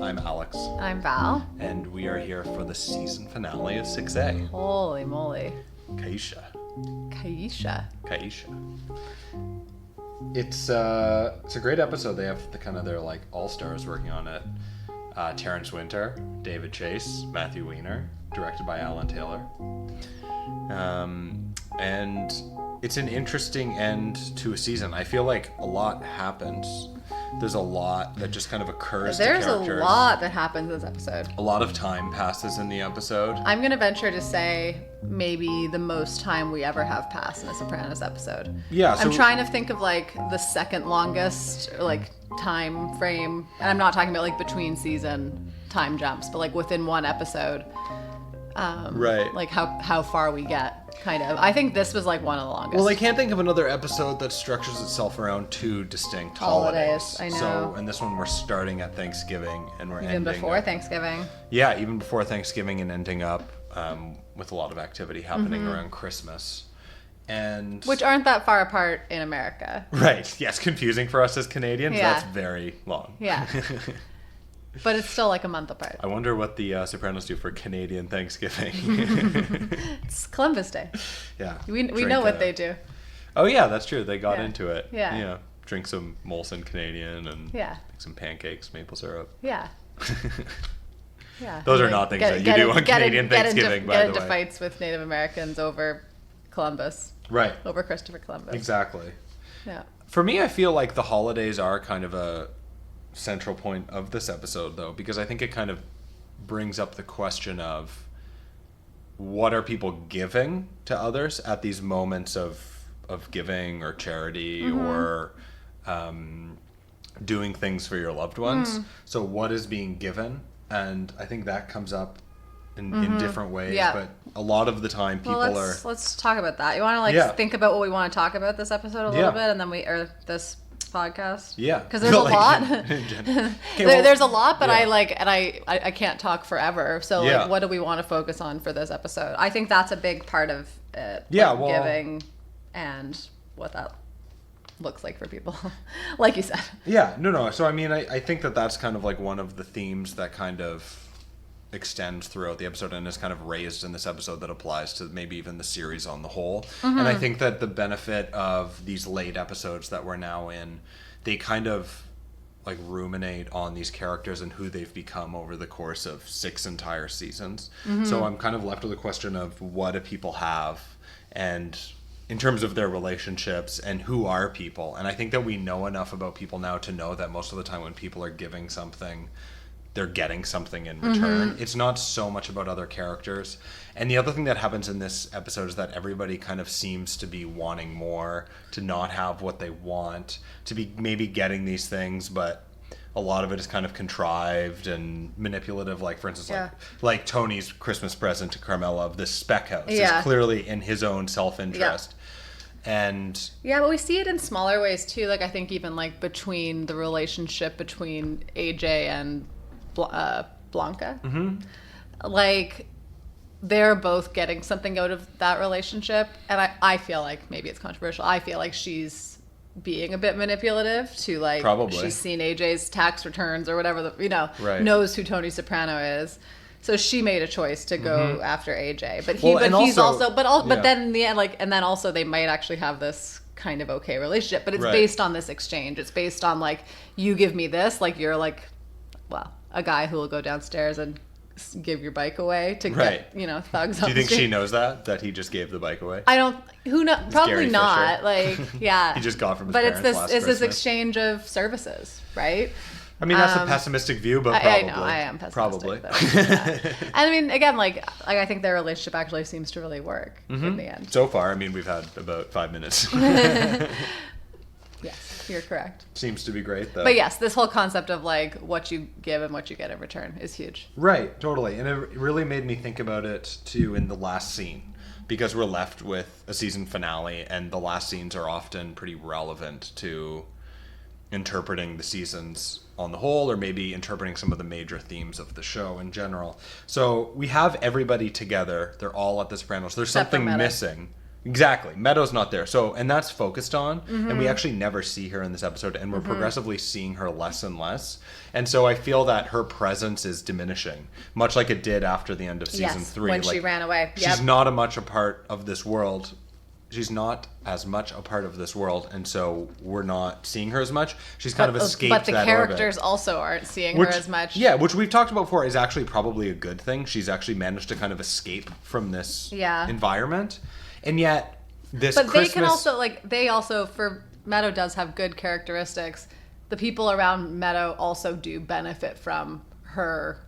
I'm Alex. I'm Val. And we are here for the season finale of 6A. Holy moly. Kaisha. It's a great episode. They have their like all-stars working on it. Terrence Winter, David Chase, Matthew Weiner, directed by Alan Taylor. And it's an interesting end to a season. I feel like a lot happens. There's a lot that just kind of occurs to characters. There's a lot that happens in this episode. A lot of time passes in the episode. I'm going to venture to say maybe the most time we ever have passed in a Sopranos episode. Yeah. So, I'm trying to think of like the second longest like time frame. And I'm not talking about like between season time jumps, but like within one episode. Right. Like how far we get, kind of. I think this was like one of the longest. Well, I can't think of another episode that structures itself around two distinct holidays. I know. So, and this one we're starting at Thanksgiving and we're ending before Thanksgiving. Yeah, even before Thanksgiving and ending up with a lot of activity happening around Christmas. And which aren't that far apart in America. Right. Yes, confusing for us as Canadians. Yeah. That's very long. Yeah. But it's still like a month apart. I wonder what the Sopranos do for Canadian Thanksgiving. It's Columbus Day. Yeah. We know what they do. Oh, yeah, that's true. They got into it. Yeah. You know, drink some Molson Canadian and make some pancakes, maple syrup. Yeah. Yeah. Those are not things that you do on Canadian Thanksgiving, by the way. Get into fights with Native Americans over Columbus. Right. Over Christopher Columbus. Exactly. Yeah. For me, I feel like the holidays are kind of a central point of this episode, though, because I think it kind of brings up the question of what are people giving to others at these moments of giving or charity or doing things for your loved ones. So what is being given? And I think that comes up in different ways, but a lot of the time people let's talk about that. You want to think about what we want to talk about this episode a little bit, and then this podcast? Yeah. Because there's a lot. There's a lot, but I can't talk forever. So like, what do we want to focus on for this episode? I think that's a big part of it. Giving and what that looks like for people, like you said. Yeah. No. So I mean, I think that's kind of like one of the themes that kind of extends throughout the episode and is kind of raised in this episode that applies to maybe even the series on the whole. And I think that the benefit of these late episodes that we're now in, they kind of like ruminate on these characters and who they've become over the course of 6 entire seasons. So I'm kind of left with the question of what do people have, and in terms of their relationships, and who are people. And I think that we know enough about people now to know that most of the time when people are giving something, they're getting something in return. It's not so much about other characters. And the other thing that happens in this episode is that everybody kind of seems to be wanting more, to not have what they want, to be maybe getting these things, but a lot of it is kind of contrived and manipulative. Like, for instance, like Tony's Christmas present to Carmela of this spec house is clearly in his own self-interest. And but we see it in smaller ways too. Like, I think even like between the relationship between AJ and Blanca, like they're both getting something out of that relationship, and I feel like maybe it's controversial. I feel like she's being a bit manipulative to like she's seen AJ's tax returns or whatever knows who Tony Soprano is, so she made a choice to go after AJ. But then in the end, like, and then also they might actually have this kind of okay relationship, but it's based on this exchange. It's based on like, you give me this, like you're like, well, a guy who will go downstairs and give your bike away to get, thugs. Do you think she knows that he just gave the bike away? I don't. Who knows? Probably not. Fisher. Like, yeah. He just got from his parents last Christmas. It's this exchange of services, right? I mean, that's a pessimistic view, but probably. I know, I am pessimistic. Probably. And I mean, again, like I think their relationship actually seems to really work in the end. So far, I mean, we've had about 5 minutes. Yes, you're correct. Seems to be great, though. But yes, this whole concept of like what you give and what you get in return is huge. Right, totally. And it really made me think about it, too, in the last scene. Because we're left with a season finale, and the last scenes are often pretty relevant to interpreting the seasons on the whole, or maybe interpreting some of the major themes of the show in general. So we have everybody together. They're all at the Sopranos. There's something missing. Exactly. Meadow's not there. So, and that's focused on, and we actually never see her in this episode, and we're progressively seeing her less and less. And so I feel that her presence is diminishing, much like it did after the end of season 3. When she ran away. She's not a part of this world. She's not as much a part of this world, and so we're not seeing her as much. She's kind of escaped that orbit. But the characters also aren't seeing her as much. Yeah, which we've talked about before is actually probably a good thing. She's actually managed to kind of escape from this environment. And yet, But they can also, for Meadow does have good characteristics. The people around Meadow also do benefit from her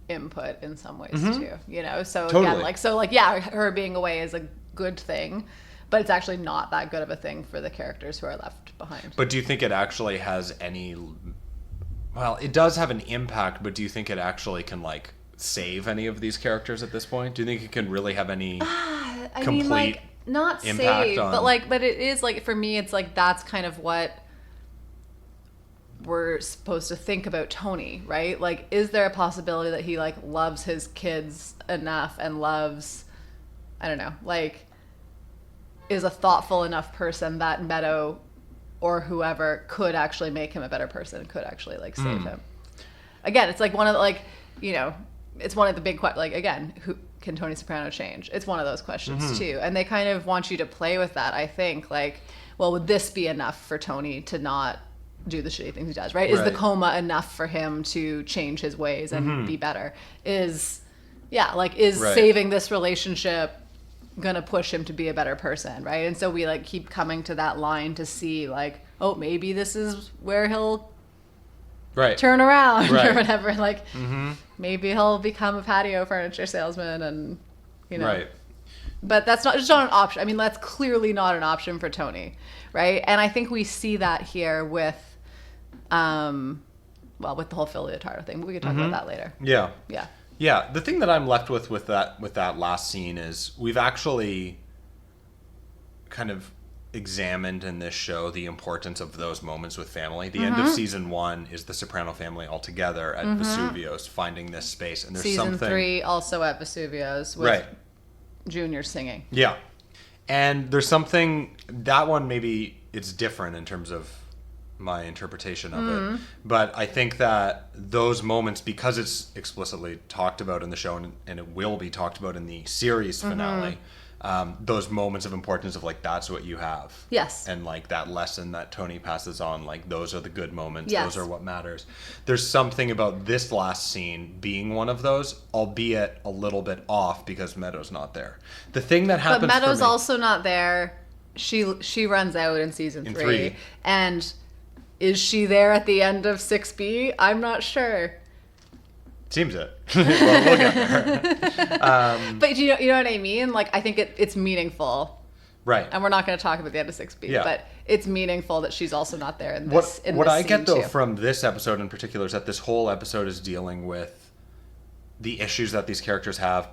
input in some ways too, you know? So again, her being away is a good thing, but it's actually not that good of a thing for the characters who are left behind. But do you think it actually has any, well, it does have an impact, but do you think it actually can, save any of these characters at this point? Do you think it can really have any not impact save, on... but it is, for me, it's that's kind of what we're supposed to think about Tony, right? Is there a possibility that he, loves his kids enough and loves, I don't know, is a thoughtful enough person that Meadow or whoever could actually make him a better person, could actually, save him? Again, it's one of the, it's one of the big questions, again, who can Tony Soprano change? It's one of those questions too. And they kind of want you to play with that, I think. Well, would this be enough for Tony to not do the shitty things he does, right? Is the coma enough for him to change his ways and be better? Is saving this relationship gonna push him to be a better person, right? And so we keep coming to that line to see oh, maybe this is where he'll turn around or whatever. Maybe he'll become a patio furniture salesman, and but that's not just not an option. I mean, that's clearly not an option for Tony, right? And I think we see that here with with the whole Phil Leotardo thing. We could talk about that later. Yeah, the thing that I'm left with that last scene is we've actually kind of examined in this show the importance of those moments with family. The end of season 1 is the Soprano family all together at Vesuvio's, finding this space. And there's season 3 also at Vesuvio's with Junior singing. Yeah. And there's something, that one maybe it's different in terms of my interpretation of it. But I think that those moments, because it's explicitly talked about in the show and it will be talked about in the series finale, those moments of importance of that's what you have. Yes. And that lesson that Tony passes on, those are the good moments. Yes. Those are what matters. There's something about this last scene being one of those, albeit a little bit off because Meadow's not there. The thing that happens, but Meadow's also not there. She runs out in season 3. And is she there at the end of 6B? I'm not sure. Seems it. Well, we'll get there. But you know what I mean? I think it's meaningful. Right. And we're not going to talk about the end of 6B, but it's meaningful that she's also not there in this What I get, though, from this episode in particular is that this whole episode is dealing with the issues that these characters have,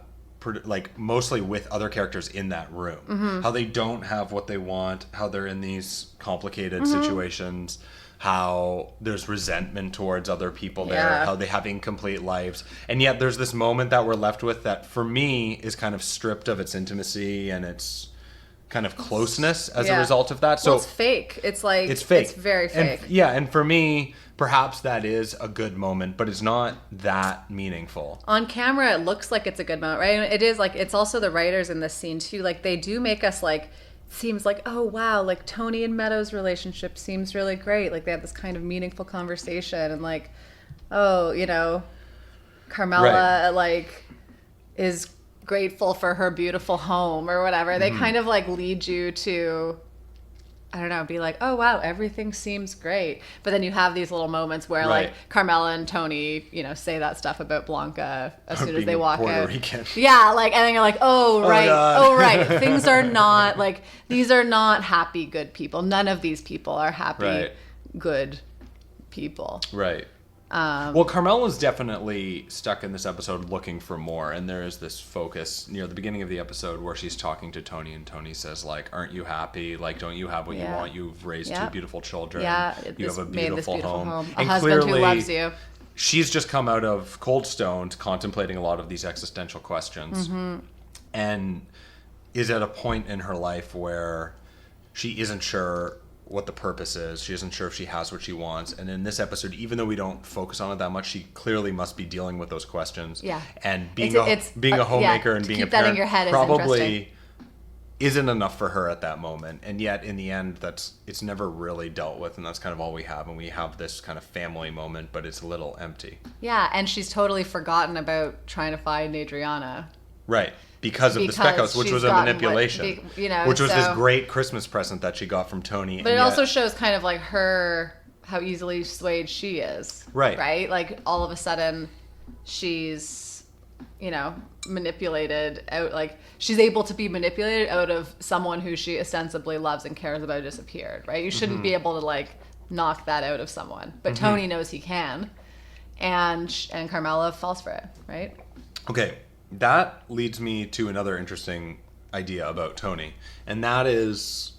mostly with other characters in that room. How they don't have what they want, how they're in these complicated situations, how there's resentment towards other people there, how they have incomplete lives. And yet there's this moment that we're left with that, for me, is kind of stripped of its intimacy and its kind of closeness as a result of that. So it's fake. It's it's fake. It's very fake. And for me, perhaps that is a good moment, but it's not that meaningful. On camera, it looks like it's a good moment, right? And it is it's also the writers in this scene too. They do make us seems oh wow, Tony and Meadow's relationship seems really great. They have this kind of meaningful conversation, and oh, Carmela is grateful for her beautiful home or whatever. They kind of lead you to, I don't know, be oh wow, everything seems great. But then you have these little moments where Carmela and Tony, say that stuff about Blanca as soon as they walk out. Rican. Yeah, and then you're oh right. Things are not these are not happy, good people. None of these people are happy, good people. Right. Well, Carmela's definitely stuck in this episode looking for more, and there is this focus near the beginning of the episode where she's talking to Tony, and Tony says, aren't you happy? Don't you have what you want? You've raised 2 beautiful children. Yeah, you have a beautiful home. A and husband clearly, who loves you. She's just come out of Cold Stone contemplating a lot of these existential questions. And is at a point in her life where she isn't sure what the purpose is. She isn't sure if she has what she wants. And in this episode, even though we don't focus on it that much, she clearly must be dealing with those questions. Yeah. And being a homemaker and being a parent in your head probably isn't enough for her at that moment. And yet in the end, it's never really dealt with, and that's kind of all we have. And we have this kind of family moment, but it's a little empty. Yeah, and she's totally forgotten about trying to find Adriana. Right. Because of the spec house, which was a manipulation. Which was this great Christmas present that she got from Tony. But it also shows kind of like how easily swayed she is. Right. Right? Like all of a sudden she's, manipulated out, like she's able to be manipulated out of someone who she ostensibly loves and cares about disappeared, right? You shouldn't be able to like knock that out of someone. But Tony knows he can. And Carmela falls for it, right? Okay. That leads me to another interesting idea about Tony, and that is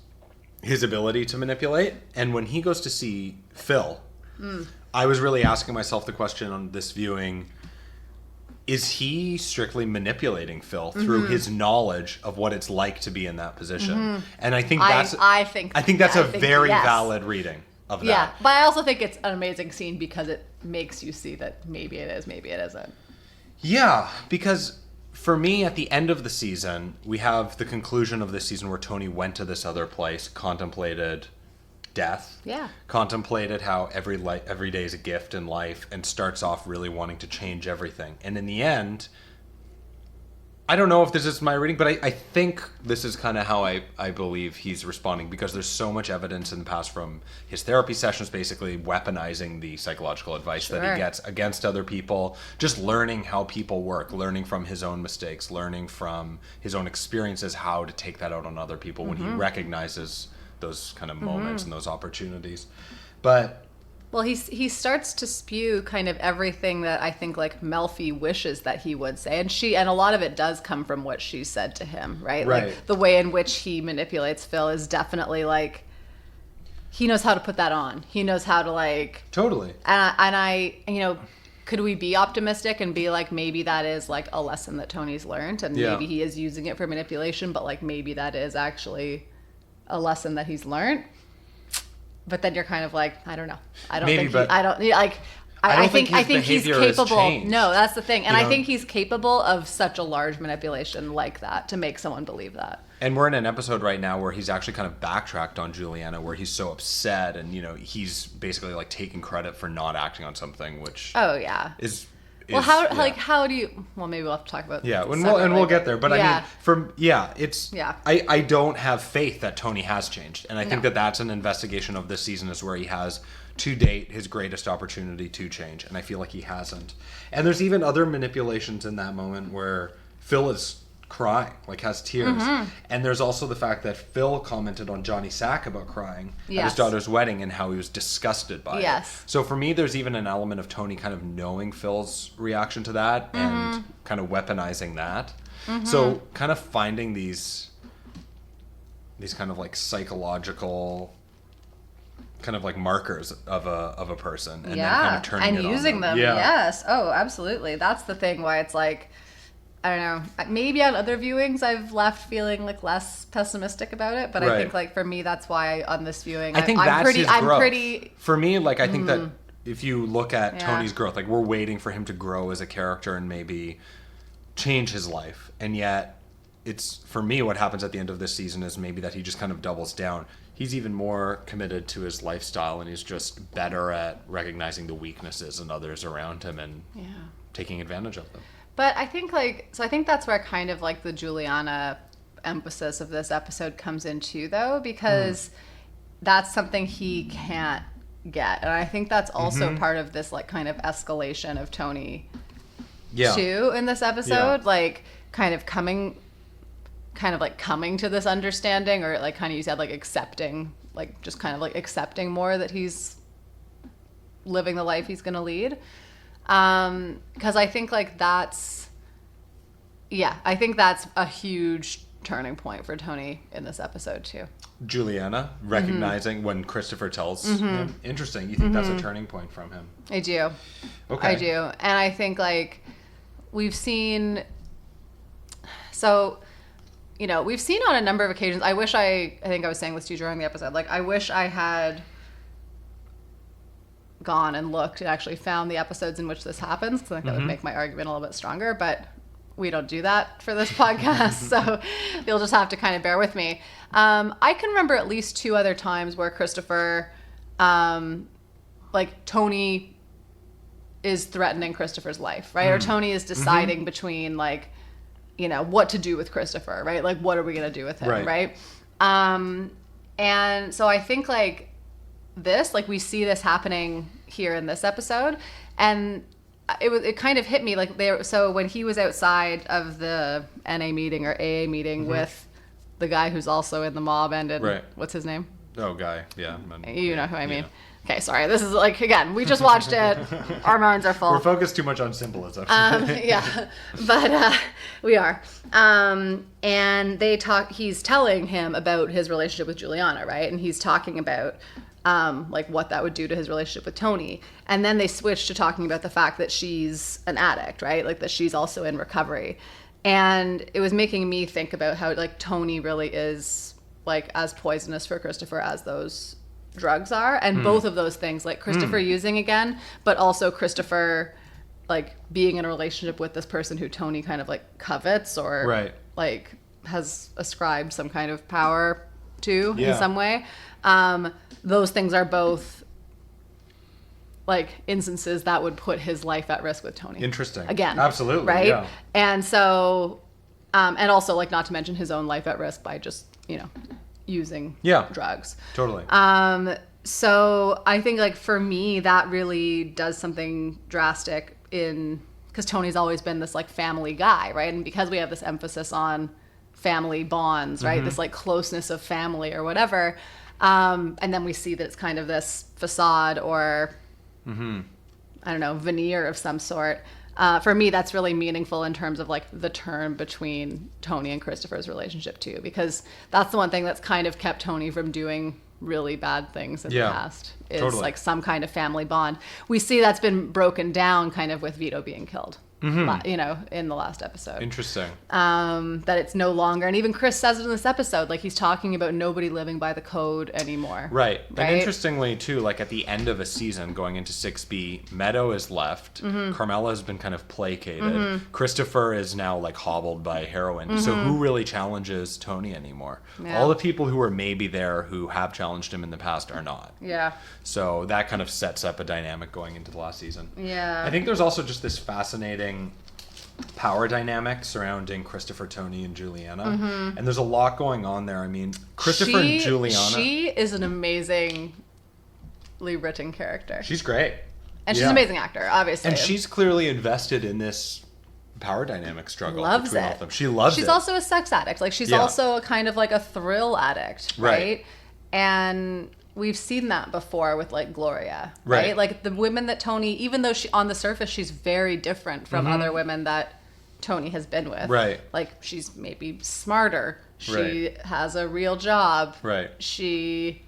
his ability to manipulate. And when he goes to see Phil, I was really asking myself the question on this viewing, is he strictly manipulating Phil through his knowledge of what it's like to be in that position? And I think that's a very valid reading of that. Yeah, but I also think it's an amazing scene because it makes you see that maybe it is, maybe it isn't. Yeah, because for me, at the end of the season, we have the conclusion of this season where Tony went to this other place, contemplated death, contemplated how every day is a gift in life, and starts off really wanting to change everything. And in the end, I don't know if this is my reading, but I think this is kind of how I believe he's responding, because there's so much evidence in the past from his therapy sessions, basically weaponizing the psychological advice that he gets against other people, just learning how people work, learning from his own mistakes, learning from his own experiences, how to take that out on other people when he recognizes those kind of moments and those opportunities. But well, he starts to spew kind of everything that I think like Melfi wishes that he would say, and a lot of it does come from what she said to him, right? Like the way in which he manipulates Phil is definitely like he knows how to put that on. He knows how to like totally. And I could we be optimistic and be like maybe that is like a lesson that Tony's learned, and maybe he is using it for manipulation, but like maybe that is actually a lesson that he's learned. But then you're kind of like, I don't know. I don't think he's capable. No, that's the thing. And I think he's capable of such a large manipulation like that to make someone believe that. And we're in an episode right now where he's actually kind of backtracked on Juliana, where he's so upset, and he's basically like taking credit for not acting on something, which how do you? Well, maybe we'll have to talk about. Yeah, we'll get there. But I mean, I don't have faith that Tony has changed, and I think that's an investigation of this season, is where he has to date his greatest opportunity to change, and I feel like he hasn't. And there's even other manipulations in that moment where Phil is crying, like has tears. And there's also the fact that Phil commented on Johnny Sack about crying at his daughter's wedding and how he was disgusted by it. So for me, there's even an element of Tony kind of knowing Phil's reaction to that and kind of weaponizing that. So kind of finding these kind of like psychological kind of like markers of a person, and then kind of turning it on using them. Yes. Oh, absolutely. That's the thing why it's like, I don't know. Maybe on other viewings I've left feeling like less pessimistic about it, but I think like for me that's why on this viewing I think that's his growth. For me, like I think that if you look at Tony's growth, like we're waiting for him to grow as a character and maybe change his life, and yet it's, for me, what happens at the end of this season is maybe that he just kind of doubles down. He's even more committed to his lifestyle, and he's just better at recognizing the weaknesses in others around him and taking advantage of them. But I think I think that's where kind of like the Juliana emphasis of this episode comes in too, though, because that's something he can't get. And I think that's also part of this like kind of escalation of Tony too in this episode, like kind of coming to this understanding, or like kind of you said, like accepting, like just kind of like accepting more that he's living the life he's going to lead. Because I think like that's a huge turning point for Tony in this episode too. Juliana recognizing when Christopher tells him. Interesting. You think that's a turning point from him? I do. Okay. I do. And I think like we've seen, so you know, we've seen on a number of occasions. I think I was saying this to you during the episode. Like, I wish I had gone and looked and actually found the episodes in which this happens, because I think that would make my argument a little bit stronger. But we don't do that for this podcast, so you'll just have to kind of bear with me. I can remember at least 2 other times where Christopher, like Tony is threatening Christopher's life, right? Or Tony is deciding between, like, you know, what to do with Christopher, right? Like, what are we going to do with him, right? And so I think, like, this, like, we see this happening here in this episode, and it kind of hit me, like, so when he was outside of the NA meeting or AA meeting with the guy who's also in the mob and in, what's his name? Oh, Guy, yeah. You know who I mean. Okay, sorry. This is, like, again, we just watched it. Our minds are full. We're focused too much on symbolism. Yeah, but we are. And he's telling him about his relationship with Juliana, right? And he's talking about, like, what that would do to his relationship with Tony. And then they switch to talking about the fact that she's an addict, right? Like, that she's also in recovery. And it was making me think about how, like, Tony really is, like, as poisonous for Christopher as those drugs are, and both of those things, like Christopher using again, but also Christopher, like, being in a relationship with this person who Tony kind of, like, covets or like has ascribed some kind of power to in some way. Those things are both, like, instances that would put his life at risk with Tony. Interesting. Again. Absolutely. Right? Yeah. And so, and also, like, not to mention his own life at risk by just, you know, using drugs. Totally. So I think, like, for me, that really does something drastic because Tony's always been this, like, family guy, right? And because we have this emphasis on family bonds, right? This, like, closeness of family or whatever. And then we see that it's kind of this facade or, I don't know, veneer of some sort. For me, that's really meaningful in terms of, like, the turn between Tony and Christopher's relationship too, because that's the one thing that's kind of kept Tony from doing really bad things in the past is like some kind of family bond. We see that's been broken down kind of with Vito being killed, you know, in the last episode. Interesting. That it's no longer, and even Chris says it in this episode, like, he's talking about nobody living by the code anymore. Right. And interestingly, too, like, at the end of a season going into 6B, Meadow is left. Carmela has been kind of placated. Christopher is now, like, hobbled by heroin. So who really challenges Tony anymore? Yeah. All the people who were maybe there who have challenged him in the past are not. Yeah. So that kind of sets up a dynamic going into the last season. Yeah. I think there's also just this fascinating power dynamic surrounding Christopher, Tony, and Juliana. And there's a lot going on there. I mean, Christopher and Juliana. She is an amazingly written character. She's great. And she's an amazing actor, obviously. And she's clearly invested in this power dynamic struggle loves between it. all of them. She loves it. She's also a sex addict. Like, she's also a kind of, like, a thrill addict, right? And we've seen that before with, like, Gloria, right? Like, the women that Tony, even though she, on the surface, she's very different from other women that Tony has been with. Right. Like, she's maybe smarter. She has a real job. Right. She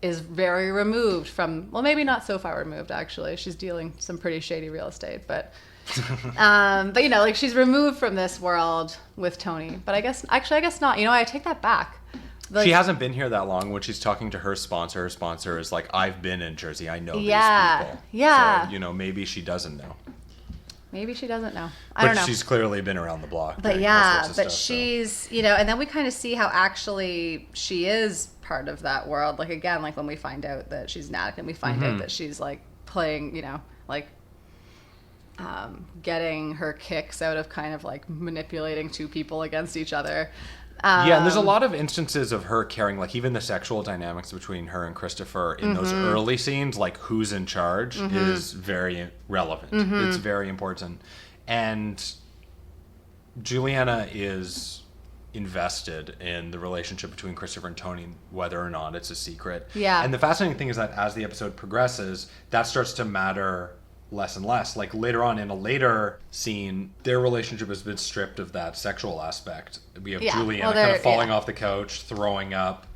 is very removed from, well, maybe not so far removed, actually. She's dealing some pretty shady real estate, but you know, like, she's removed from this world with Tony. But I guess not. You know, I take that back. Like, she hasn't been here that long. When she's talking to her sponsor is like, I've been in Jersey. I know these people. Yeah. So, you know, maybe she doesn't know. Maybe she doesn't know. I don't know. But she's clearly been around the block. But she's, you know, and then we kind of see how actually she is part of that world. Like, again, like, when we find out that she's an addict and we find out that she's, like, playing, you know, like, getting her kicks out of kind of, like, manipulating two people against each other. Yeah, and there's a lot of instances of her caring, like, even the sexual dynamics between her and Christopher in those early scenes, like, who's in charge is very relevant. It's very important. And Juliana is invested in the relationship between Christopher and Tony, whether or not it's a secret. Yeah. And the fascinating thing is that as the episode progresses, that starts to matter less and less. Like, later on in a later scene, their relationship has been stripped of that sexual aspect. We have Juliana kind of falling off the couch, throwing up.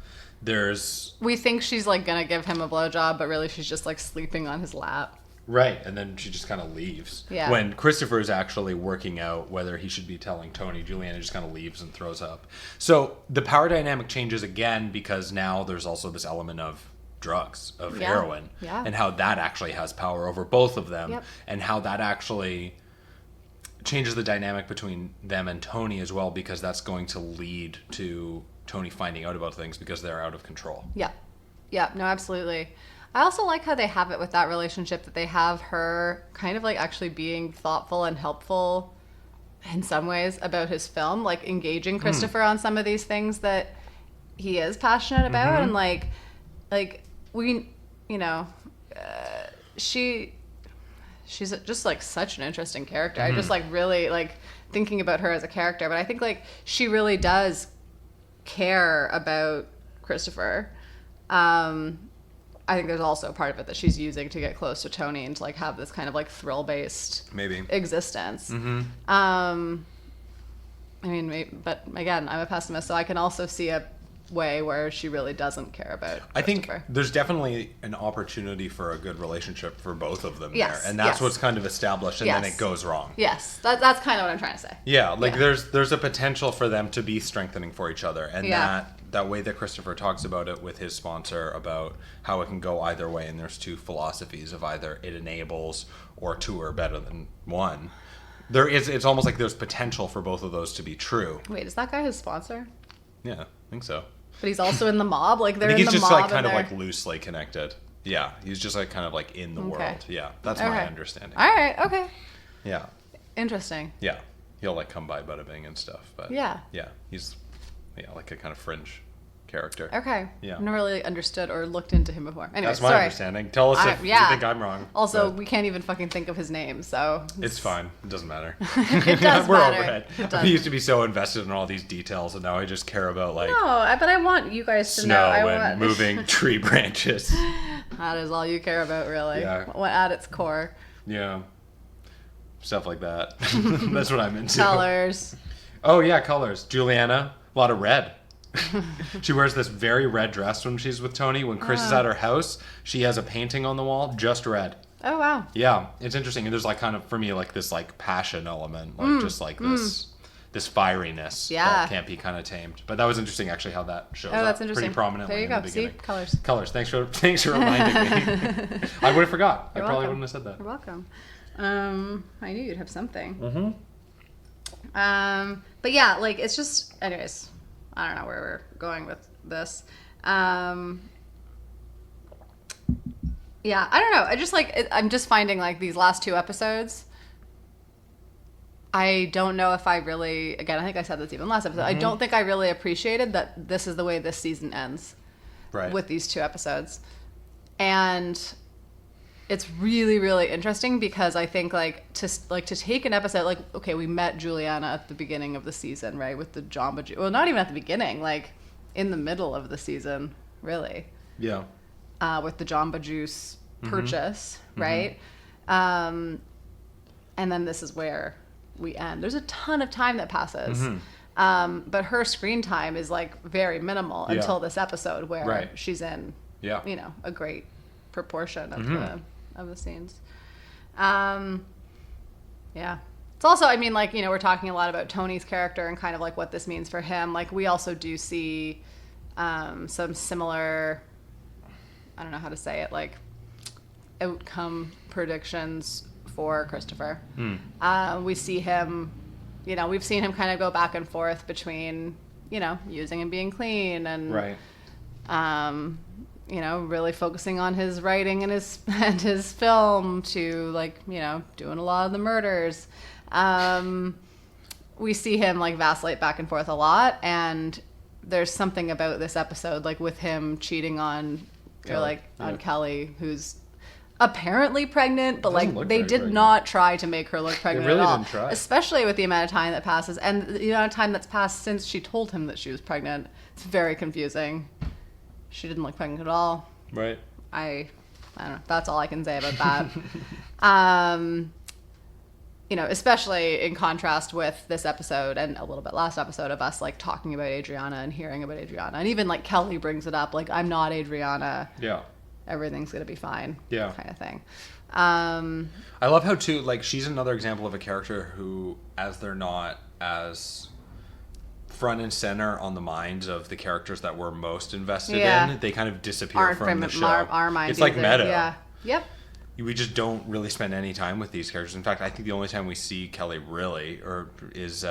We think she's, like, gonna give him a blowjob, but really she's just, like, sleeping on his lap. Right, and then she just kind of leaves. Yeah. When Christopher is actually working out whether he should be telling Tony, Juliana just kind of leaves and throws up. So the power dynamic changes again because now there's also this element of drugs, of heroin, and how that actually has power over both of them, and how that actually changes the dynamic between them and Tony as well, because that's going to lead to Tony finding out about things because they're out of control. Yeah. Yeah, no, absolutely. I also like how they have it with that relationship, that they have her kind of like actually being thoughtful and helpful in some ways about his film, like engaging Christopher on some of these things that he is passionate about. And like we, you know, she's just like such an interesting character. I just like really like thinking about her as a character, but I think like she really does care about Christopher. I think there's also a part of it that she's using to get close to Tony and to like have this kind of like thrill-based existence. I mean, but again, I'm a pessimist, so I can also see a way where she really doesn't care about I think there's definitely an opportunity for a good relationship for both of them there, and that's what's kind of established, and then it goes wrong. Yes, that's kind of what I'm trying to say. Yeah, like there's a potential for them to be strengthening for each other, and that way that Christopher talks about it with his sponsor about how it can go either way, and there's two philosophies of either it enables or two are better than one. It's almost like there's potential for both of those to be true. Wait, is that guy his sponsor? Yeah, I think so. But he's also in the mob? Like they're I think in the he's just mob like kind of like loosely connected. Yeah, he's just like kind of like in the world. Yeah, that's my understanding. All right, okay. Yeah. Interesting. Yeah, he'll like come by Bada Bing and stuff, but yeah, he's like a kind of fringe character. Okay. Yeah. I've never really understood or looked into him before. Anyway, that's my understanding. Tell us if you think I'm wrong. Also, we can't even fucking think of his name, so it's fine. It doesn't matter. It does We're matter. over it. I used to be so invested in all these details, and now I just care about like but I want you guys to snow know. and moving tree branches. That is all you care about, really. Yeah. At its core. Yeah. Stuff like that. That's what I'm into. Colors. Oh yeah, colors. Juliana, a lot of red. She wears this very red dress when she's with Tony. When Chris is at her house, she has a painting on the wall, just red. Oh, wow. Yeah, it's interesting. And there's like kind of, for me, like this like passion element, like just like this firiness that can't be kind of tamed. But that was interesting, actually, how that shows up pretty prominently. There you in go. the beginning. See? Colors. Colors. Thanks for reminding me. I would have forgot. I probably wouldn't have said that. You're welcome. I knew you'd have something. But yeah, like it's just, anyways. I don't know where we're going with this. Yeah, I don't know. I just like, I'm just finding like these last two episodes, I don't know if I really, again, I think I said this even last episode, I don't think I really appreciated that this is the way this season ends. Right. With these two episodes. And it's really, really interesting because I think to take an episode, like, okay, we met Juliana at the beginning of the season, right? With the Jamba Juice. Well, not even at the beginning, like in the middle of the season, really. Yeah. With the Jamba Juice purchase, right? And then this is where we end. There's a ton of time that passes. But her screen time is like very minimal until this episode where she's in, you know, a great proportion of the scenes. Yeah. It's also, I mean, like, you know, we're talking a lot about Tony's character and kind of like what this means for him. Like, we also do see some similar, I don't know how to say it, like outcome predictions for Christopher. We see him, you know, we've seen him kind of go back and forth between, you know, using and being clean and you know, really focusing on his writing and his film to, like, you know, doing a lot of the murders. We see him like vacillate back and forth a lot, and there's something about this episode, like with him cheating on Kelly, on Kelly, who's apparently pregnant, but like they did not try to make her look pregnant at all. Didn't try. Especially with the amount of time that passes and the amount of time that's passed since she told him that she was pregnant. It's very confusing. She didn't look pregnant at all. Right. I don't know. That's all I can say about that. You know, especially in contrast with this episode and a little bit last episode of us like talking about Adriana and hearing about Adriana, and even like Kelly brings it up, like, I'm not Adriana. Yeah. everything's going to be fine. Yeah. Kind of thing. I love how, too, like, she's another example of a character who, as they're not as front and center on the minds of the characters that we're most invested in, they kind of disappear from the show. Our minds it's like either. Meadow. Yeah. Yep. We just don't really spend any time with these characters. In fact, I think the only time we see Kelly really is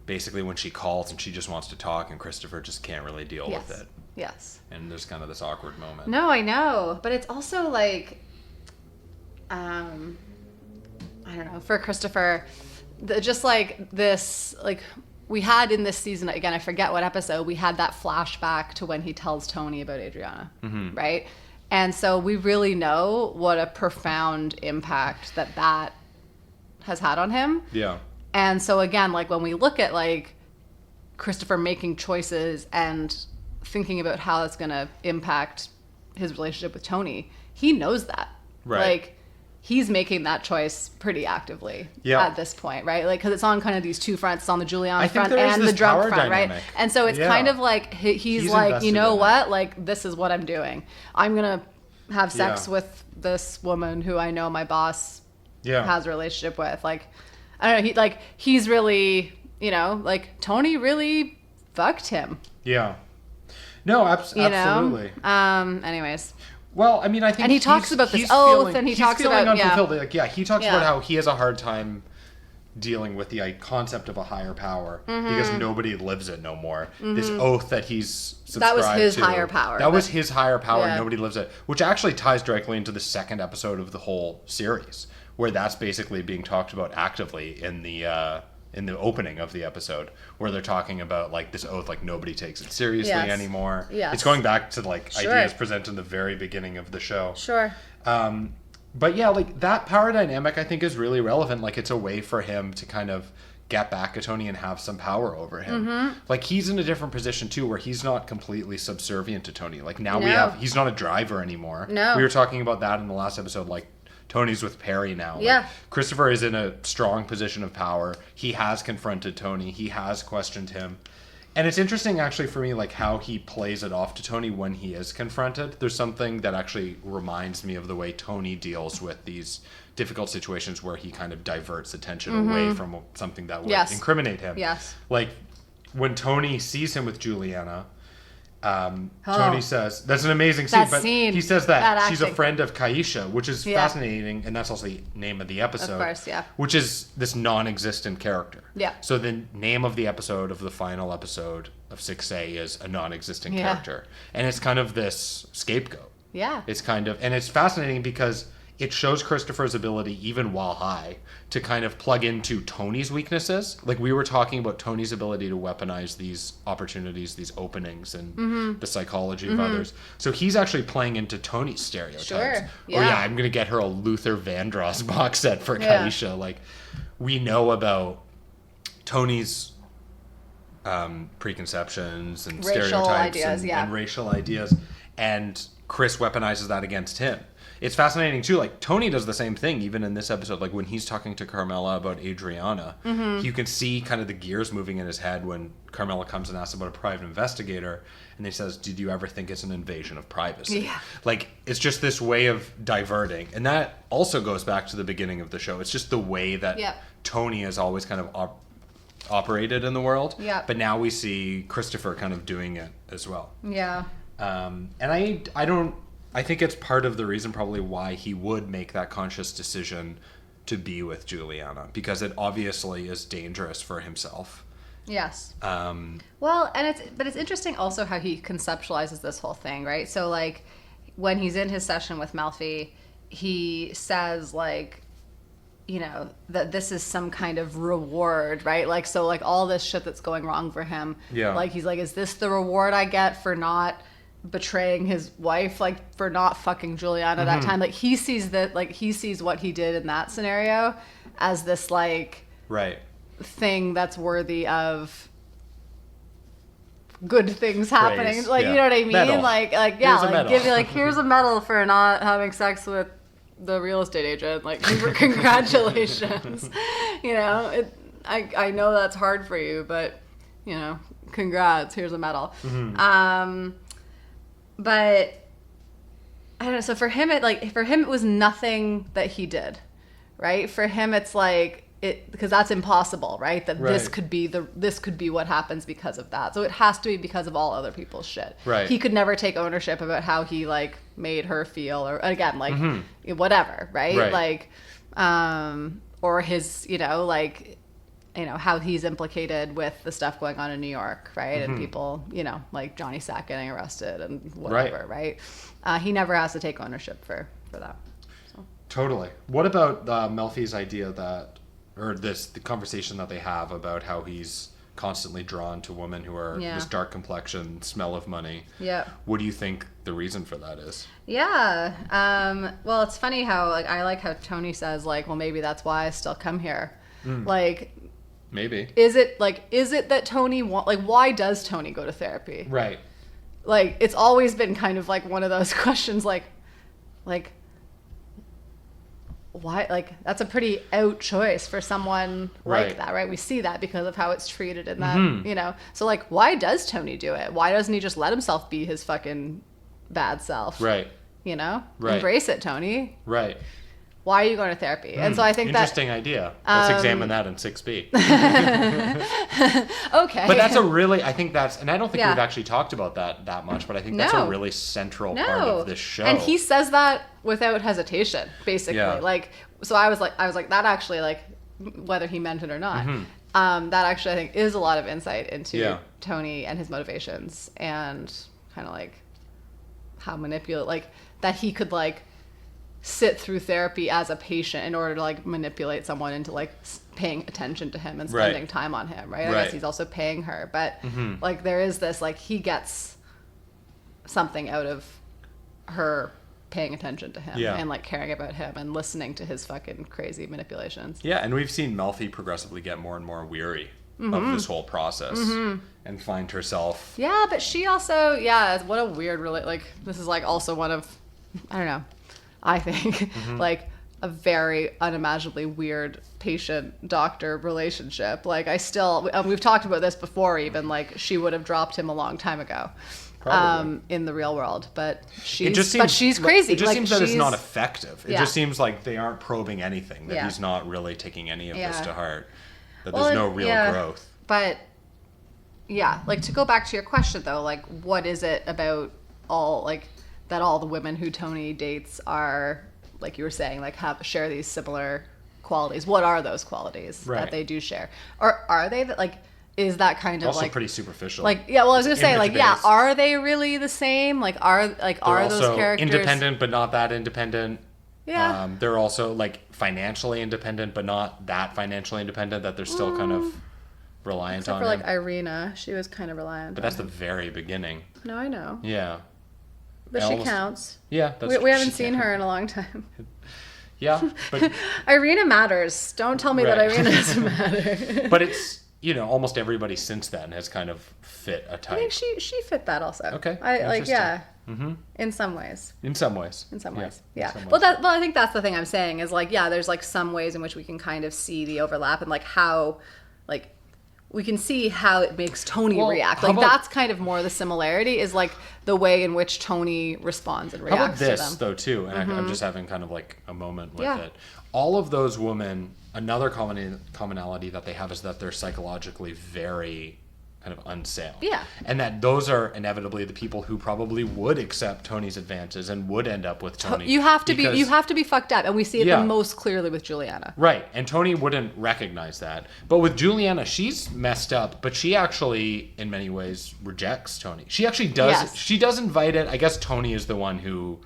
basically when she calls and she just wants to talk and Christopher just can't really deal with it. Yes. And there's kind of this awkward moment. No, I know. But it's also like, I don't know, for Christopher, just like this, like, we had in this season, again, I forget what episode, we had that flashback to when he tells Tony about Adriana, right? And so we really know what a profound impact that has had on him. Yeah. And so again, like when we look at like Christopher making choices and thinking about how that's going to impact his relationship with Tony, he knows that. Right. Like he's making that choice pretty actively at this point, right? Like, because it's on kind of these two fronts. It's on the Juliana front and the drug front, right? And so it's kind of like he's like, you know what? Like, this is what I'm doing. I'm going to have sex with this woman who I know my boss has a relationship with. Like, I don't know. He's really, you know, like Tony really fucked him. Yeah. No, absolutely. Anyways. Well, I mean, I think, and he talks about this oath, and he talks about unfulfilled. Like, he talks about how he has a hard time dealing with the concept of a higher power because nobody lives it no more. This oath that he's subscribed to. That was his higher power. That was his higher power, and nobody lives it, which actually ties directly into the second episode of the whole series, where that's basically being talked about actively in the opening of the episode, where they're talking about like this oath, like nobody takes it seriously anymore. Yes. It's going back to like ideas presented in the very beginning of the show. Sure. But yeah, like that power dynamic I think is really relevant. Like it's a way for him to kind of get back at Tony and have some power over him. Like he's in a different position too, where he's not completely subservient to Tony. Like now he's not a driver anymore. No. We were talking about that in the last episode, like Tony's with Perry now. Yeah. Like, Christopher is in a strong position of power. He has confronted Tony. He has questioned him. And it's interesting, actually, for me, like, how he plays it off to Tony when he is confronted. There's something that actually reminds me of the way Tony deals with these difficult situations where he kind of diverts attention away from something that would incriminate him. Yes. Like, when Tony sees him with Juliana, Tony says, that's an amazing scene, but he says that she's a friend of Kaisha, which is fascinating, and that's also the name of the episode. Of course, which is this non-existent character. Yeah. So the name of the episode, of the final episode of 6A, is a non-existent character. And it's kind of this scapegoat. Yeah. It's kind of, and it's fascinating because it shows Christopher's ability, even while high, to kind of plug into Tony's weaknesses. Like we were talking about Tony's ability to weaponize these opportunities, these openings, and the psychology of others. So he's actually playing into Tony's stereotypes. Sure. Yeah. Oh yeah, I'm going to get her a Luther Vandross box set for Kaisha. Like we know about Tony's preconceptions and racial stereotypes ideas, and racial ideas. And Chris weaponizes that against him. It's fascinating too. Like Tony does the same thing, even in this episode. Like when he's talking to Carmela about Adriana, you can see kind of the gears moving in his head when Carmela comes and asks about a private investigator, and he says, "Did you ever think it's an invasion of privacy?" Yeah. Like it's just this way of diverting, and that also goes back to the beginning of the show. It's just the way that Tony has always kind of operated in the world. Yeah. But now we see Christopher kind of doing it as well. Yeah. And I think it's part of the reason probably why he would make that conscious decision to be with Juliana, because it obviously is dangerous for himself. Yes. Well, and it's interesting also how he conceptualizes this whole thing, right? So like when he's in his session with Melfi, he says like, you know, that this is some kind of reward, right? Like, so like all this shit that's going wrong for him. Yeah. Like he's like, is this the reward I get for not betraying his wife, like for not fucking Juliana that time? Like he sees that, like he sees what he did in that scenario as this like thing that's worthy of good things happening. Praise. Like you know what I mean? Medal. Like give me like here's a medal for not having sex with the real estate agent. Like congratulations. You know, I know that's hard for you, but you know, congrats. Here's a medal. But I don't know. So for him, it was nothing that he did, right? For him, it's like because that's impossible, right? That Right. this could be what happens because of that. So it has to be because of all other people's shit. Right. He could never take ownership about how he like made her feel, or again, like whatever, right? Right. Like, or his, how he's implicated with the stuff going on in New York, right? And people, like Johnny Sack getting arrested and whatever, right? He never has to take ownership for that. So. Totally. What about Melfi's idea the conversation that they have about how he's constantly drawn to women who are this dark complexion, smell of money. Yeah. What do you think the reason for that is? Yeah. Well, it's funny how I like how Tony says like, well, maybe that's why I still come here. Like, maybe. Is it that Tony why does Tony go to therapy? Right. Like, it's always been kind of like one of those questions like why, like, that's a pretty out choice for someone like that, right? We see that because of how it's treated in that, So, like, why does Tony do it? Why doesn't he just let himself be his fucking bad self? Right. Right. Embrace it, Tony. Right. Why are you going to therapy? And so I think interesting idea. Let's examine that in 6B. Okay. But that's I think that's, and I don't think we've actually talked about that much, but I think that's a really central part of this show. And he says that without hesitation, basically. Yeah. Like, so I was like, that actually, like, whether he meant it or not, that actually I think is a lot of insight into Tony and his motivations and kind of like how that he could like sit through therapy as a patient in order to like manipulate someone into like paying attention to him and spending time on him, right? I guess he's also paying her, but like there is this like he gets something out of her paying attention to him and like caring about him and listening to his fucking crazy manipulations. Yeah, and we've seen Melfi progressively get more and more weary of this whole process and find herself. Yeah, but she also, what a weird this is like also one of, I don't know, I think like a very unimaginably weird patient-doctor relationship. Like we've talked about this before even, like she would have dropped him a long time ago. Probably. In the real world, but she's crazy. It just like, seems that it's not effective. It Yeah. just seems like they aren't probing anything, that he's not really taking any of this to heart, that there's no real growth. But like to go back to your question though, like what is it about all the women who Tony dates are, like you were saying, like share these similar qualities? What are those qualities that they do share? Or are they like, is that kind of also like pretty superficial? Like, I was gonna say, like, image-based. are they really the same? Like, are those also characters independent but not that independent? Yeah. They're also like financially independent but not that financially independent, that they're still kind of reliant Except on for him. like Irina, she was kind of reliant. But that's the very beginning. No, I know. Yeah. But she counts. Yeah, we haven't seen her in a long time. Yeah, but Irina matters. Don't tell me that Irina doesn't matter. But it's, almost everybody since then has kind of fit a type. I think she fit that also. Okay. In some ways. In some ways. Yeah. Well, I think that's the thing I'm saying is like, there's like some ways in which we can kind of see the overlap and like how, like, we can see how it makes Tony react. Like that's kind of more the similarity is like the way in which Tony responds and reacts to them. How about this though too? And I'm just having kind of like a moment with it. All of those women, another commonality that they have is that they're psychologically very kind of unsound. Yeah. And that those are inevitably the people who probably would accept Tony's advances and would end up with Tony. You have to be fucked up, and we see it the most clearly with Juliana. Right. And Tony wouldn't recognize that. But with Juliana, she's messed up, but she actually in many ways rejects Tony. She actually does. Yes. She does invite it. I guess Tony is the one who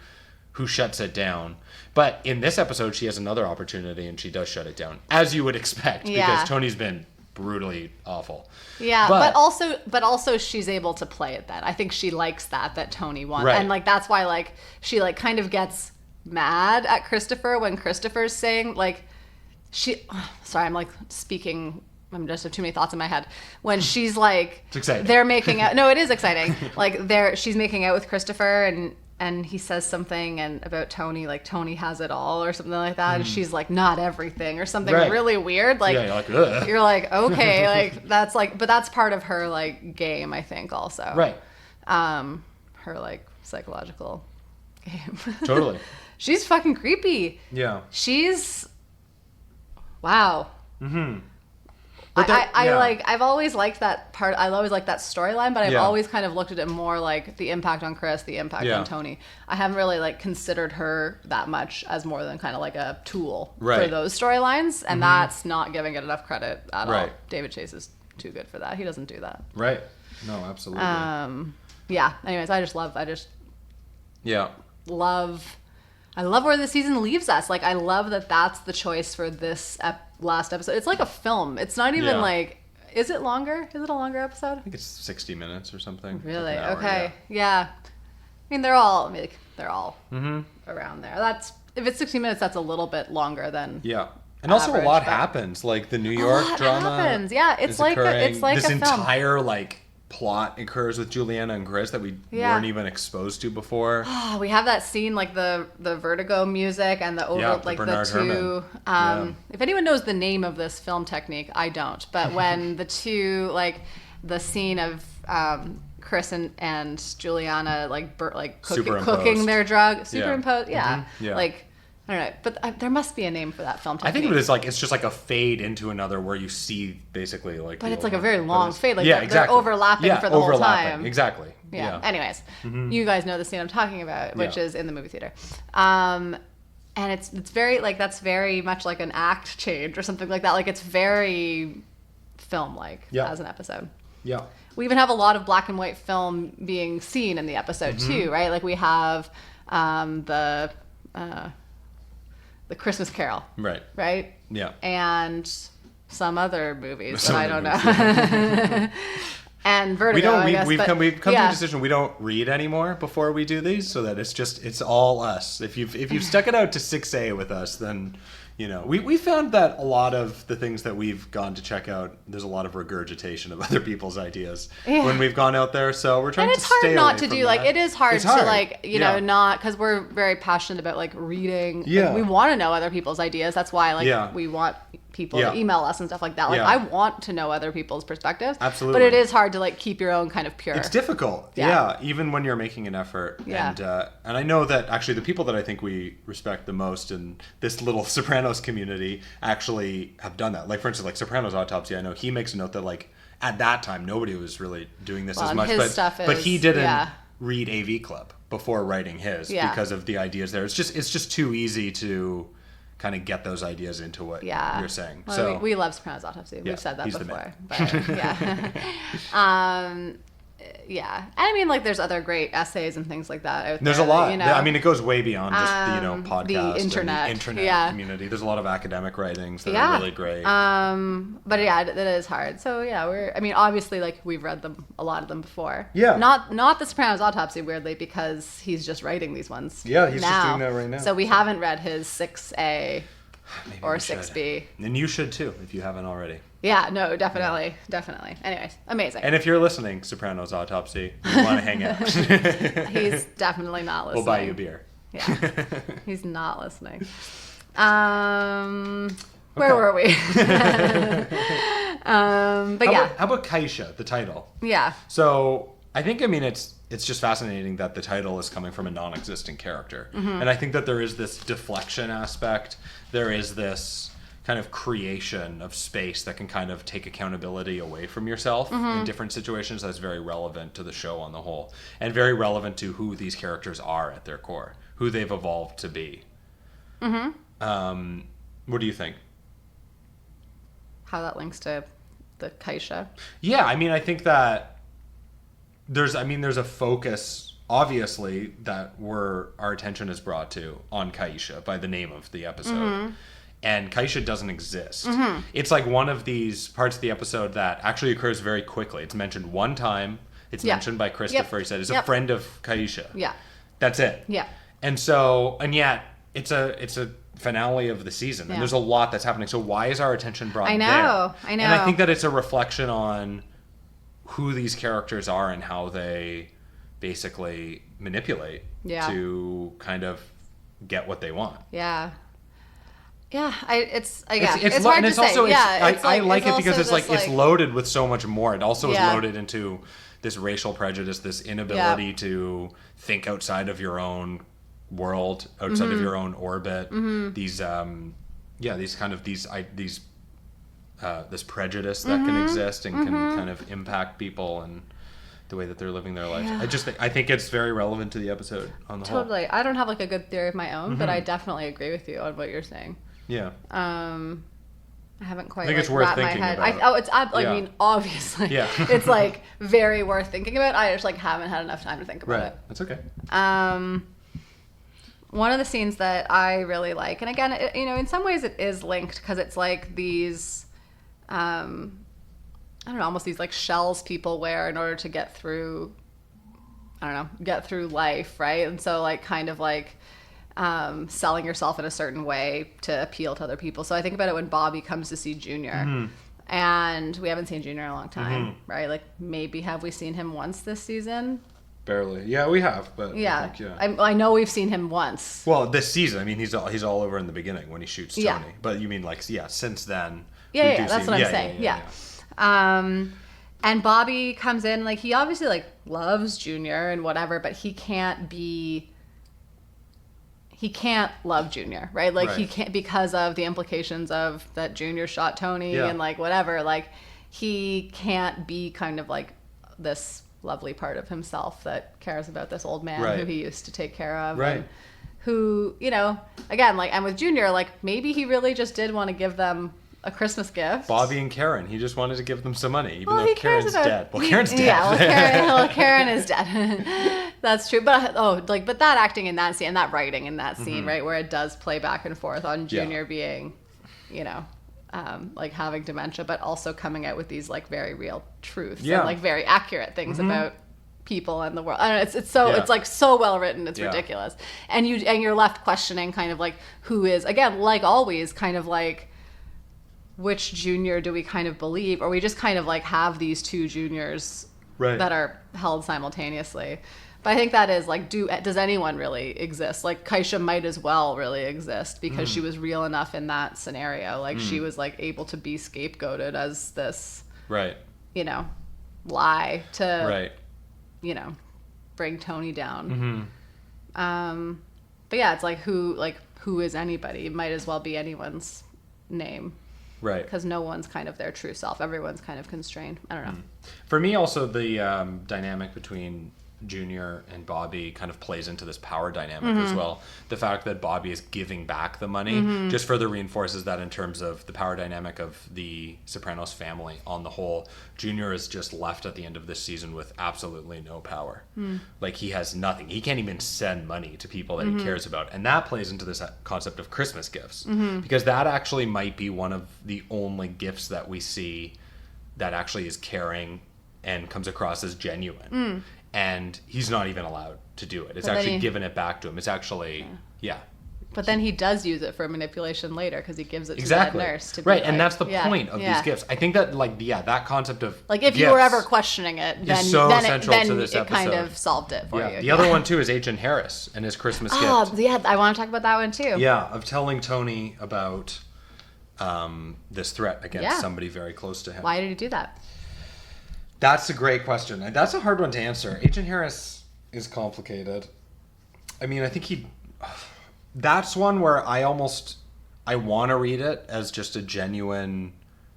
shuts it down. But in this episode, she has another opportunity and she does shut it down, as you would expect, because Tony's been brutally awful. Yeah, but also she's able to play it then. I think she likes that Tony won. Right. And like that's why like she like kind of gets mad at Christopher when Christopher's saying like sorry, I'm like speaking, I'm just have too many thoughts in my head. When she's like, it's exciting. They're making out. No, it is exciting. Like she's making out with Christopher and he says something about Tony, like Tony has it all or something like that. And she's like, not everything or something really weird. Like, you're like, ugh. You're like, okay, like that's like, but that's part of her like game, I think also. Right. Her like psychological game. Totally. She's fucking creepy. Yeah. She's... Wow. Mm-hmm. I've always liked that part. I always liked that storyline, but I've always kind of looked at it more like the impact on Chris, the impact on Tony. I haven't really like considered her that much as more than kind of like a tool for those storylines, and that's not giving it enough credit at all. David Chase is too good for that. He doesn't do that. Right. No, absolutely. Yeah. Anyways, I love I love where the season leaves us. Like, I love that that's the choice for this last episode. It's like a film. It's not even like... Is it longer? Is it a longer episode? I think it's 60 minutes or something. Really? Like hour, okay. Yeah. I mean, they're all around there. That's... If it's 60 minutes, that's a little bit longer than... Yeah. And also average, a lot happens. Like, the New York drama happens. Yeah, it's like a film. This entire, like... plot occurs with Juliana and Chris that we weren't even exposed to before. Oh, we have that scene, like the Vertigo music and the like Bernard the two. If anyone knows the name of this film technique, I don't. But when the two, like the scene of Chris and Juliana like cooking their drug, superimposed, like. I don't know, but there must be a name for that film technique. I think it was like, it's just like a fade into another where you see basically like... But it's like a very long fade. Like they're overlapping for the whole time. Exactly. Yeah. Anyways, you guys know the scene I'm talking about, which is in the movie theater. And it's very, like, that's very much like an act change or something like that. Like, it's very film-like as an episode. Yeah. We even have a lot of black and white film being seen in the episode too, right? Like, we have the Christmas Carol. Right? Yeah. And some other movies that I don't know. And Vertigo, We've come to a decision we don't read anymore before we do these, so that it's all us. If you've stuck it out to 6A with us, then... You know, we found that a lot of the things that we've gone to check out, there's a lot of regurgitation of other people's ideas when we've gone out there. So we're trying to stay away from that. And it's hard not to do, like, it is hard to, like, you know, not, because we're very passionate about, like, reading. Yeah. Like, we want to know other people's ideas. That's why, like, we want people to email us and stuff like that. Like, I want to know other people's perspectives. Absolutely. But it is hard to, like, keep your own kind of pure. It's difficult. Yeah. Even when you're making an effort. Yeah. And I know that actually the people that I think we respect the most in this little Sopranos community actually have done that. Like, for instance, like Sopranos Autopsy, I know he makes a note that, like, at that time, nobody was really doing this as much. But he didn't read AV Club before writing his because of the ideas there. It's just too easy to kind of get those ideas into what you're saying. Well, so we love Sopranos Autopsy. We've said that before. But yeah. And I mean, like, there's other great essays and things like that out there. There's a lot. You know? I mean, it goes way beyond just podcast, the internet, and the internet community. There's a lot of academic writings that are really great. But yeah, it is hard. So yeah, obviously, like, we've read a lot of them before. Yeah. Not the Sopranos Autopsy, weirdly, because he's just writing these ones. Yeah, he's just doing that right now. So we haven't read his 6A or 6B. And you should too, if you haven't already. Yeah, no, definitely. Anyways, amazing. And if you're listening, Sopranos Autopsy, you want to hang out. He's definitely not listening. We'll buy you a beer. Yeah, he's not listening. Where were we? But how about Kaisha, the title? Yeah. So I think, it's just fascinating that the title is coming from a non-existent character. And I think that there is this deflection aspect. There is this kind of creation of space that can kind of take accountability away from yourself in different situations. That's very relevant to the show on the whole, and very relevant to who these characters are at their core, who they've evolved to be. What do you think? How that links to the Kaisha? Yeah, I think that there's a focus, obviously, that our attention is brought to on Kaisha by the name of the episode. And Kaisha doesn't exist. It's like one of these parts of the episode that actually occurs very quickly. It's mentioned one time. It's mentioned by Christopher. He said, "Is a friend of Kaisha." Yeah. That's it. Yeah. And yet it's a finale of the season, and there's a lot that's happening. So why is our attention brought there? I know. And I think that it's a reflection on who these characters are and how they basically manipulate to kind of get what they want. Yeah. Yeah, it's hard and it's to also, say. I like it because it's like it's like, loaded with so much more. It also is loaded into this racial prejudice, this inability to think outside of your own world outside of your own orbit. These this prejudice that can exist and can kind of impact people and the way that they're living their life. I think it's very relevant to the episode on the whole. Totally. I don't have like a good theory of my own, but I definitely agree with you on what you're saying. Yeah. I haven't quite. I think it's worth wrapped my thinking head. about. I mean, obviously, it's like very worth thinking about. I just like haven't had enough time to think about it. That's okay. One of the scenes that I really like, and again, in some ways it is linked because it's like these, I don't know, almost these like shells people wear in order to get through life, right? And so like kind of like selling yourself in a certain way to appeal to other people. So I think about it when Bobby comes to see Junior, and we haven't seen Junior in a long time, right? Like maybe have we seen him once this season? Barely. Yeah, we have, but yeah, I know we've seen him once. Well, this season, I mean, he's all over in the beginning when he shoots Tony. But you mean like since then? Yeah, that's what I'm saying. Yeah. And Bobby comes in, like he obviously like loves Junior and whatever, but he can't love Junior, right? Like he can't, because of the implications of that Junior shot Tony and like whatever, like he can't be kind of like this lovely part of himself that cares about this old man who he used to take care of, and who, again, like, and with Junior, like maybe he really just did want to give them a Christmas gift. Bobby and Karen, he just wanted to give them some money, even though Karen's dead. Well, Karen's dead. Yeah, Karen is dead. That's true. But but that acting in that scene and that writing in that scene, right, where it does play back and forth on Junior being, like having dementia, but also coming out with these like very real truths and like very accurate things about people and the world. I don't know, it's like so well written, it's ridiculous. And you're left questioning kind of like who is, again, like always, kind of like which Junior do we kind of believe, or we just kind of like have these two Juniors that are held simultaneously. But I think that is like, does anyone really exist? Like Kaisha might as well really exist because she was real enough in that scenario. Like she was like able to be scapegoated as this, lie to, bring Tony down. But yeah, it's like who is anybody? It might as well be anyone's name. Right. Because no one's kind of their true self. Everyone's kind of constrained. I don't know. For me, also, the dynamic between Junior and Bobby kind of plays into this power dynamic as well. The fact that Bobby is giving back the money just further reinforces that in terms of the power dynamic of the Sopranos family on the whole. Junior is just left at the end of this season with absolutely no power. Like he has nothing. He can't even send money to people that he cares about. And that plays into this concept of Christmas gifts because that actually might be one of the only gifts that we see that actually is caring and comes across as genuine. And he's not even allowed to do it. It's actually giving it back to him. It's actually, But then he does use it for manipulation later because he gives it to that nurse. To be and that's the point of these gifts. I think that, that concept of like if you were ever questioning it, then it kind of solved it for you. The other one, too, is Agent Harris and his Christmas gift. Oh, yeah, I want to talk about that one, too. Yeah, of telling Tony about this threat against somebody very close to him. Why did he do that? That's a great question. That's a hard one to answer. Agent Harris is complicated. I mean, I think that's one where I want to read it as just a genuine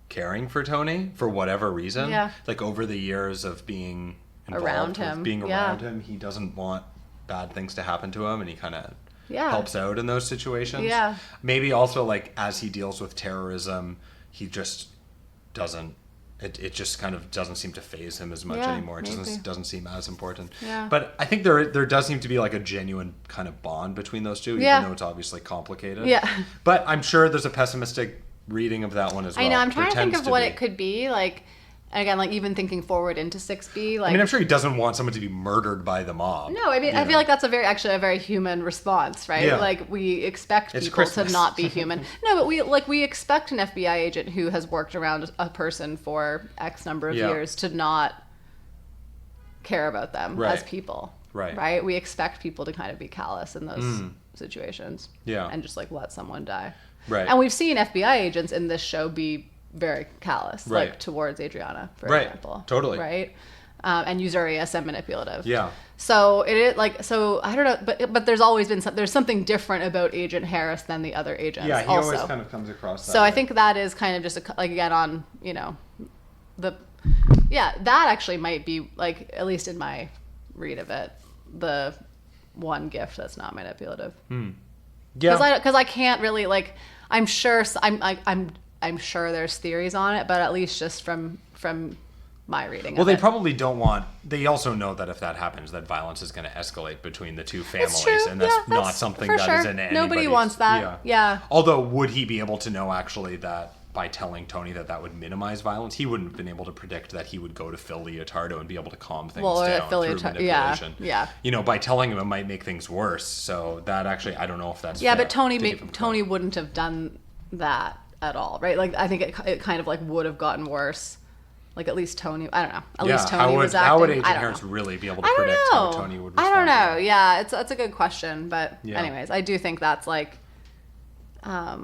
caring for Tony for whatever reason. Yeah. Like over the years of being involved around him, he doesn't want bad things to happen to him, and he kind of helps out in those situations. Yeah. Maybe also like as he deals with terrorism, he just doesn't. It just kind of doesn't seem to faze him as much anymore. It doesn't seem as important. Yeah. But I think there does seem to be like a genuine kind of bond between those two, even though it's obviously complicated. Yeah. But I'm sure there's a pessimistic reading of that one as well. I know. I'm trying to think of what it could be. Like, again, like even thinking forward into 6B. Like, I mean, I'm sure he doesn't want someone to be murdered by the mob. No, I mean, I feel like that's a very human response, right? Yeah. Like we expect people to not be human. No, but we expect an FBI agent who has worked around a person for X number of years to not care about them as people. Right. We expect people to kind of be callous in those situations. Yeah. And just like let someone die. Right. And we've seen FBI agents in this show be very callous, like towards Adriana, for example. Totally. Right? and usurious and manipulative. Yeah. So it is like, so I don't know, but there's always been there's something different about Agent Harris than the other agents. Yeah, he also. always kind of comes across that So way. I think that is kind of just like, again, on, you know, that actually might be, like, at least in my read of it, the one gift that's not manipulative. Yeah. Because I can't really, like, I'm sure there's theories on it, but at least just from my reading Well, of they it. probably don't want. They also know that if that happens, that violence is going to escalate between the two families, It's true. and that's Yeah, not that's something for that sure. is in anybody's. Nobody wants that. Yeah. Although, would he be able to know actually that by telling Tony that would minimize violence? He wouldn't have been able to predict that he would go to Phil Leotardo and be able to calm things down Phil through Leotardo, manipulation. yeah. You know, by telling him it might make things worse. So that actually, I don't know if that's Yeah, fair but to give him Tony wouldn't have done that at all, right? Like, I think it kind of, like, would have gotten worse. Like, at least Tony, I don't know. At least Tony was acting. How would Agent I don't Harris know. really be able to I don't predict know. how Tony would respond? I don't to know. that? Yeah, that's a good question. But Yeah. anyways, I do think that's like, I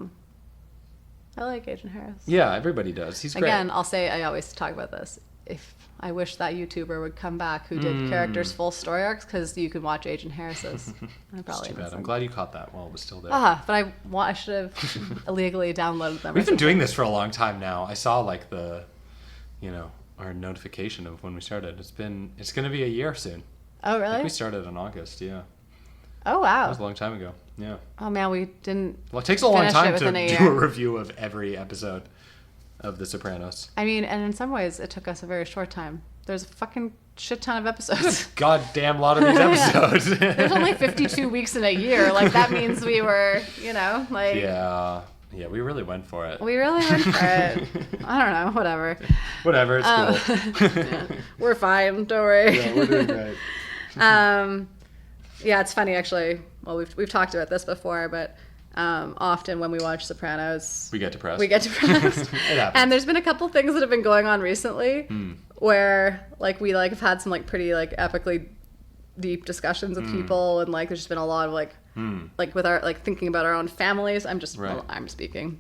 like Agent Harris. Yeah, everybody does. He's great. Again, I'll say, I always talk about this. If I wish that YouTuber would come back who did characters' full story arcs, because you can watch Agent Harris's. I It's probably too bad. haven't I'm seen- glad you caught that while it was still there. But I should have illegally downloaded them. or We've been something. doing this for a long time now. I saw like our notification of when we started. It's going to be a year soon. Oh, I think really? we started in August. Yeah, Oh, that was wow. a long time ago. Yeah. Oh, man, we didn't. Well, it takes a long Finish it time to within a do year. a review of every episode of The Sopranos. I mean, and in some ways, it took us a very short time. There's a fucking shit ton of episodes. Goddamn lot of these episodes. There's only 52 weeks in a year. Like, that means we were, like... Yeah, we really went for it. We really went for it. I don't know, whatever. Whatever, it's cool. Yeah, we're fine, don't worry. Yeah, we're doing great. Yeah, it's funny, actually. Well, we've talked about this before, but often when we watch Sopranos... We get depressed. We get depressed. It happens. And there's been a couple things that have been going on recently where, like, we, like, have had some, like, pretty, like, epically deep discussions with people, and, like, there's just been a lot of, like, with our, like, thinking about our own families. I'm speaking.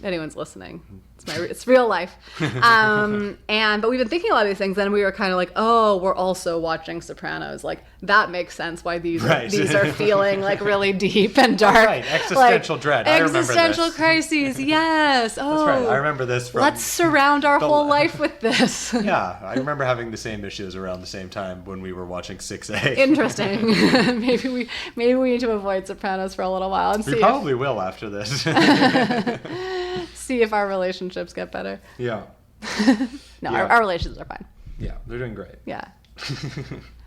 Anyone's listening. It's real life. But we've been thinking a lot of these things, and we were kind of like, oh, we're also watching Sopranos. Like, that makes sense why these are feeling, like, really deep and dark. Right, existential dread. I remember Existential this. crises, yes. Oh, That's right. I remember this from... let's surround our whole life with this. Yeah, I remember having the same issues around the same time when we were watching 6A. Interesting. maybe we need to avoid Sopranos for a little while and We see probably will after this. see if our relationships get better. Yeah. No, Yeah. our relationships are fine. Yeah, they're doing great. Yeah.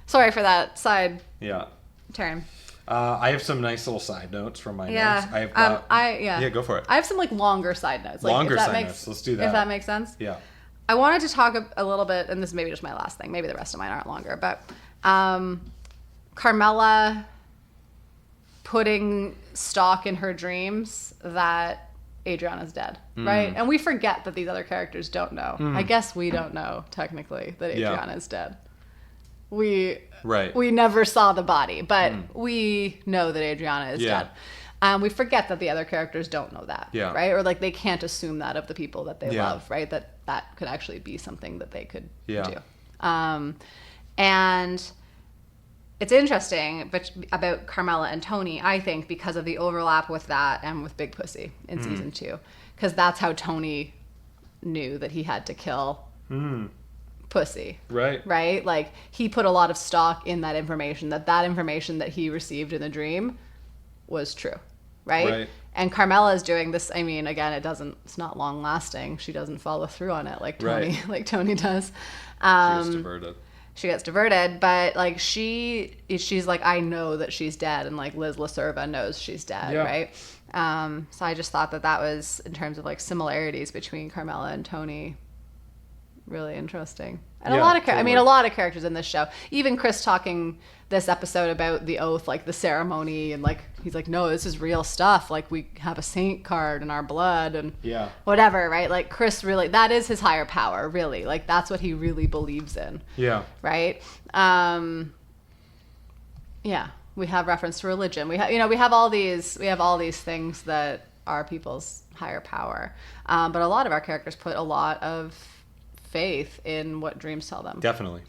Sorry for that side Yeah. turn. I have some nice little side notes from my Yeah. notes. I have got... Yeah, go for it. I have some, like, longer side notes. Like, Longer if that side makes, notes. Let's do that. If that makes sense. Yeah. I wanted to talk a little bit, and this is maybe just my last thing. Maybe the rest of mine aren't longer, but Carmela putting stock in her dreams that Adriana's dead, right? And we forget that these other characters don't know. I guess we don't know, technically, that Adriana's dead. We never saw the body, but we know that Adriana is dead. We forget that the other characters don't know that, right? Or, like, they can't assume that of the people that they love, right? That could actually be something that they could do. And it's interesting about Carmela and Tony, I think, because of the overlap with that and with Big Pussy in season 2. Because that's how Tony knew that he had to kill Pussy. Right? Like, he put a lot of stock in that information that he received in the dream was true. Right? And Carmela's doing this. I mean, again, it's not long lasting. She doesn't follow through on it like Tony does. She gets diverted, but, like, she's like, I know that she's dead, and, like, Liz LaServa knows she's dead, right? So I just thought that was, in terms of, like, similarities between Carmela and Tony, really interesting. And a lot of characters in this show. Even Chris talking this episode about the oath, like the ceremony, and, like, he's like, no, this is real stuff. Like, we have a saint card in our blood and whatever, right? Like, Chris really, that is his higher power, really. Like, that's what he really believes in. Yeah. Right? Yeah. We have reference to religion. We have all these things that are people's higher power. But a lot of our characters put a lot of faith in what dreams tell them. Definitely.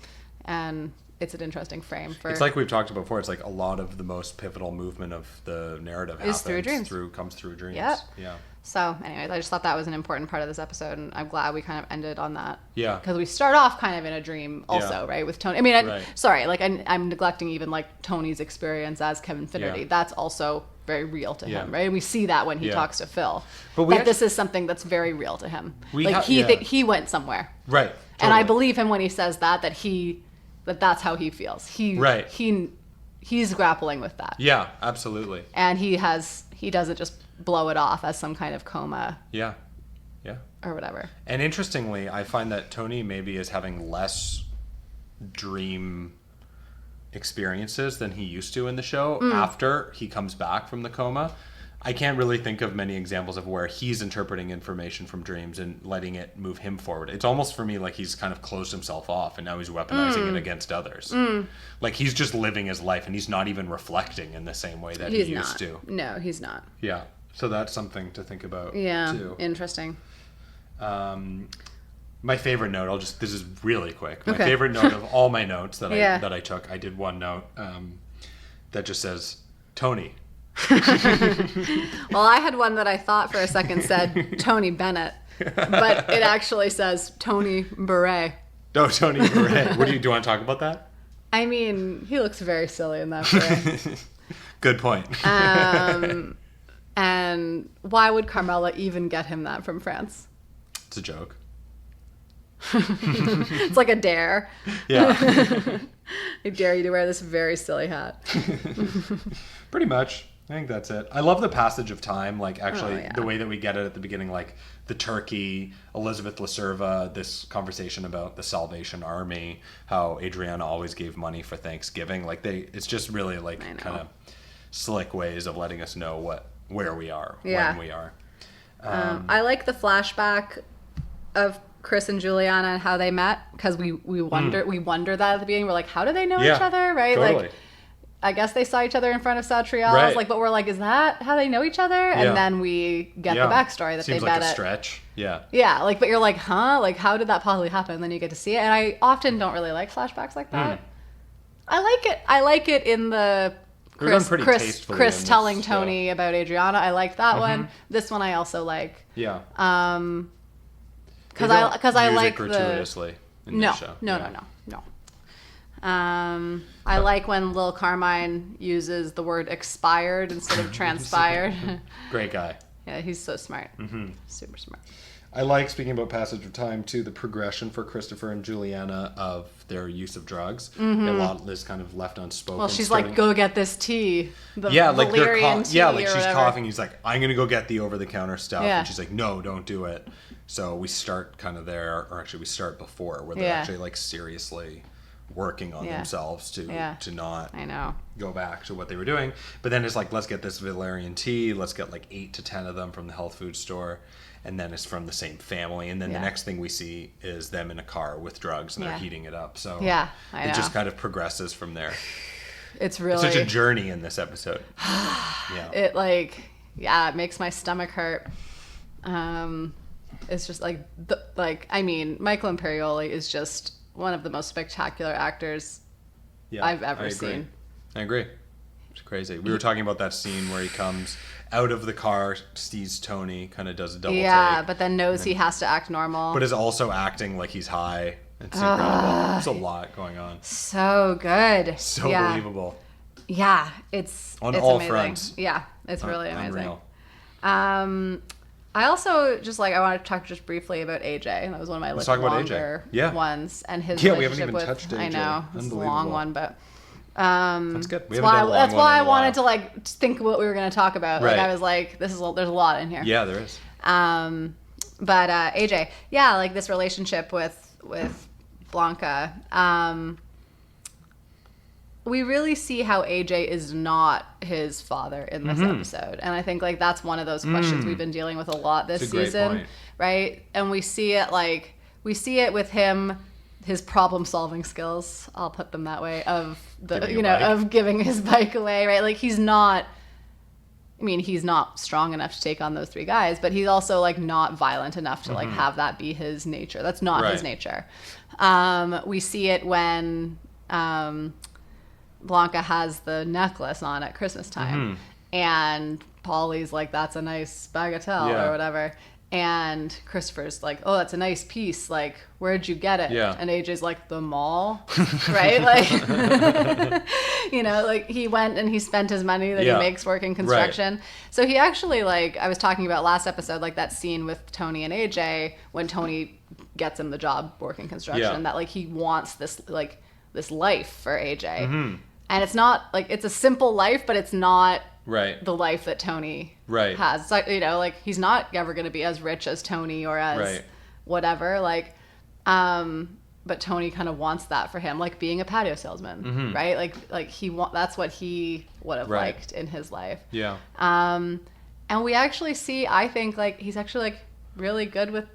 and it's an interesting frame for. It's like we've talked about before. It's like a lot of the most pivotal movement of the narrative Is through dreams. Comes through dreams. Yep. Yeah. So, anyways, I just thought that was an important part of this episode, and I'm glad we kind of ended on that. Yeah. Because we start off kind of in a dream also, right, with Tony. I mean, Right. sorry, like I'm neglecting even like Tony's experience as Kevin Finnerty. Yeah. That's also very real to him, Yeah. right? And we see that when he Yeah. talks to Phil. But we this is something that's very real to him. We Like yeah. he went somewhere. Right. And I Totally. believe him when he says that that's how he feels. He's grappling with that. Yeah, absolutely. And he doesn't just blow it off as some kind of coma Yeah. Yeah. or whatever. And interestingly, I find that Tony maybe is having less dream experiences than he used to in the show after he comes back from the coma. I can't really think of many examples of where he's interpreting information from dreams and letting it move him forward. It's almost for me like he's kind of closed himself off and now he's weaponizing it against others. Like he's just living his life and he's not even reflecting in the same way that he used to. No, he's not. Yeah. So that's something to think about Yeah, too. interesting. My favorite note, this is really quick. My Okay. favorite note of all my notes that Yeah. I took, I did one note that just says, Tony. Well, I had one that I thought for a second said Tony Bennett, but it actually says Tony Beret. Oh, Tony Beret. Do you want to talk about that? I mean, he looks very silly in that beret. Good point. And why would Carmela even get him that from France? It's a joke. It's like a dare. Yeah. I dare you to wear this very silly hat. Pretty much. I think that's it. I love the passage of time, like actually yeah. the way that we get it at the beginning, like the turkey, Elizabeth Lacerva, this conversation about the Salvation Army, how Adriana always gave money for Thanksgiving. Like it's just really like kind of slick ways of letting us know where we are, when we are. I like the flashback of Chris and Juliana and how they met, because we wonder that at the beginning. We're like, how do they know each other, right? Totally. Like, I guess they saw each other in front of Satrials, Right. like, but we're like, is that how they know each other? And then we get the backstory that Seems they like met a at. stretch. Yeah. Yeah, like, but you're like, huh? Like, how did that possibly happen? And then you get to see it. And I often don't really like flashbacks like that. I like it. I like it in the Chris tastefully in telling this, Tony about Adriana. I liked that one. This one I also like. Yeah. Because I like gratuitously in no, this show. no. I like when Lil Carmine uses the word expired instead of transpired. Great guy. Yeah, he's so smart. Super smart. I like, speaking about passage of time too, the progression for Christopher and Juliana of their use of drugs. A lot is kind of left unspoken. Well, she's like, go get this tea. The like valerian tea like or she's whatever. coughing. He's like, I'm gonna go get the over-the-counter stuff, Yeah. and she's like, no, don't do it. So we start kind of there, or actually we start before, where they're actually like seriously working on themselves to not go back to what they were doing. But then it's like, let's get this valerian tea. Let's get like 8 to 10 of them from the health food store. And then it's from the same family. And then the next thing we see is them in a car with drugs and they're heating it up. So it just kind of progresses from there. It's really such a journey in this episode. It it makes my stomach hurt. It's just like Michael Imperioli is just one of the most spectacular actors I've ever seen. I agree. It's crazy. We were talking about that scene where he comes out of the car, sees Tony, kind of does a double take. But then knows he has to act normal. But is also acting like he's high. It's incredible. There's a lot going on. So good. So believable. Yeah, it's on it's all amazing. fronts. Yeah, it's really amazing. Unreal. I also just I wanted to talk just briefly about AJ. That was one of my longer ones, and his we haven't even with, touched AJ. I know it's a long one, but that's good. That's why I wanted to think what we were going to talk about. Right. Like I was like, there's a lot in here. Yeah, there is. But AJ, like this relationship with Blanca. We really see how AJ is not his father in this episode. And I think that's one of those questions we've been dealing with a lot this season, right? And we see it with him, his problem solving skills, I'll put them that way, of of giving his bike away, right? Like he's not I mean, he's not strong enough to take on those 3 guys, but he's also like not violent enough to like have that be his nature. That's not his nature. We see it when Blanca has the necklace on at Christmas time, and Polly's like, "That's a nice bagatelle," or whatever. And Christopher's like, "Oh, that's a nice piece. Like, where'd you get it?" Yeah. And AJ's like, "The mall," right? Like, you know, like he went and he spent his money that he makes working construction. Right. So he actually, like, I was talking about last episode, like that scene with Tony and AJ when Tony gets him the job working construction, that like he wants this life for AJ. And it's not like, it's a simple life, but it's not the life that Tony has. It's like, you know, like he's not ever going to be as rich as Tony or as whatever. Like, but Tony kind of wants that for him, like being a patio salesman, right? Like that's what he would have liked in his life. Yeah. And we actually see, I think, like he's actually like really good with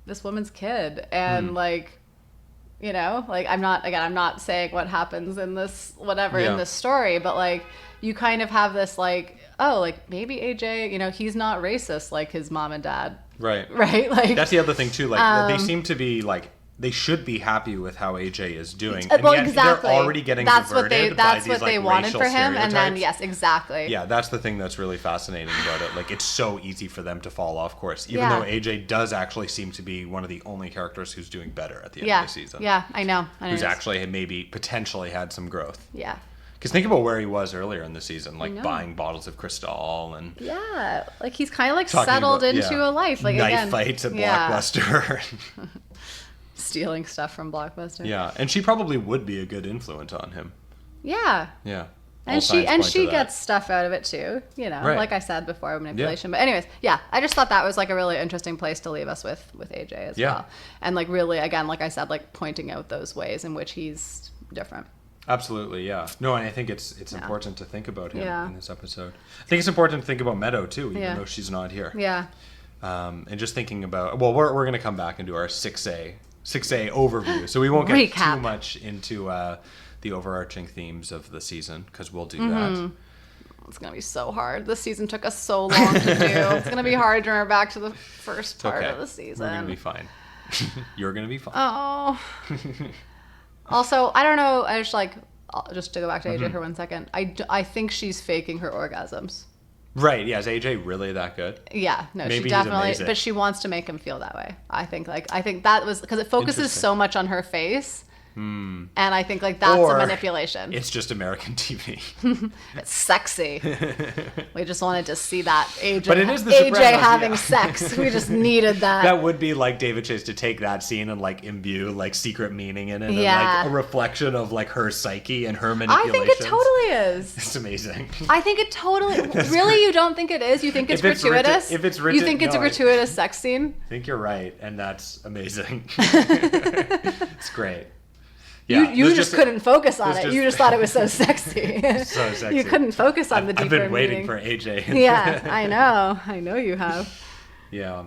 this woman's kid, and like, you know, like I'm not saying what happens in this in this story, but like you kind of have this like, oh, like maybe AJ, you know, he's not racist like his mom and dad. Right. Like that's the other thing too. Like they seem to be like, they should be happy with how AJ is doing. And well, yet exactly. They're already getting diverted by these, they like, wanted racial for him, and then stereotypes. exactly. Yeah, that's the thing that's really fascinating about it. Like, it's so easy for them to fall off course, even though AJ does actually seem to be one of the only characters who's doing better at the end of the season. Yeah, I know. Who's actually maybe potentially had some growth. Yeah. Because think about where he was earlier in the season, like buying bottles of Cristal and like he's kind of like settled into a life, like knife fights at Blockbuster. Stealing stuff from Blockbuster. Yeah, and she probably would be a good influence on him. Yeah. Yeah. And she gets stuff out of it too, you know, like I said before, manipulation. But anyways, I just thought that was like a really interesting place to leave us with AJ as well. And like really, again, like I said, like pointing out those ways in which he's different. Absolutely, yeah. No, and I think it's important to think about him in this episode. I think it's important to think about Meadow too, even though she's not here. Yeah. And just thinking about, well, we're going to come back and do our 6A overview, so we won't get too much into the overarching themes of the season, because we'll do that. It's going to be so hard. This season took us so long to do. It's going to be hard to remember back to the first part of the season. We're going to be fine. You're going to be fine. Oh. Also, I don't know, I just like, just to go back to AJ for 1 second, I think she's faking her orgasms. Right, yeah, is AJ really that good? Yeah, no, maybe she definitely, but she wants to make him feel that way. I think that was, because it focuses so much on her face. And I think like that's a manipulation. It's just American TV. It's sexy. We just wanted to see that AJ, but it is the AJ Sopranos, having sex. We just needed that. That would be like David Chase to take that scene and like imbue like secret meaning in it, and like a reflection of like her psyche and her manipulations. I think it totally is. It's amazing. I think it totally. Really, you don't think it is? You think it's gratuitous? If it's written, you think it's a gratuitous sex scene? I think you're right, and that's amazing. It's great. Yeah, you just couldn't focus on it. You just thought it was so sexy. So sexy. You couldn't focus on the deeper meaning. I've been waiting for AJ. Yeah, I know. I know you have. Yeah.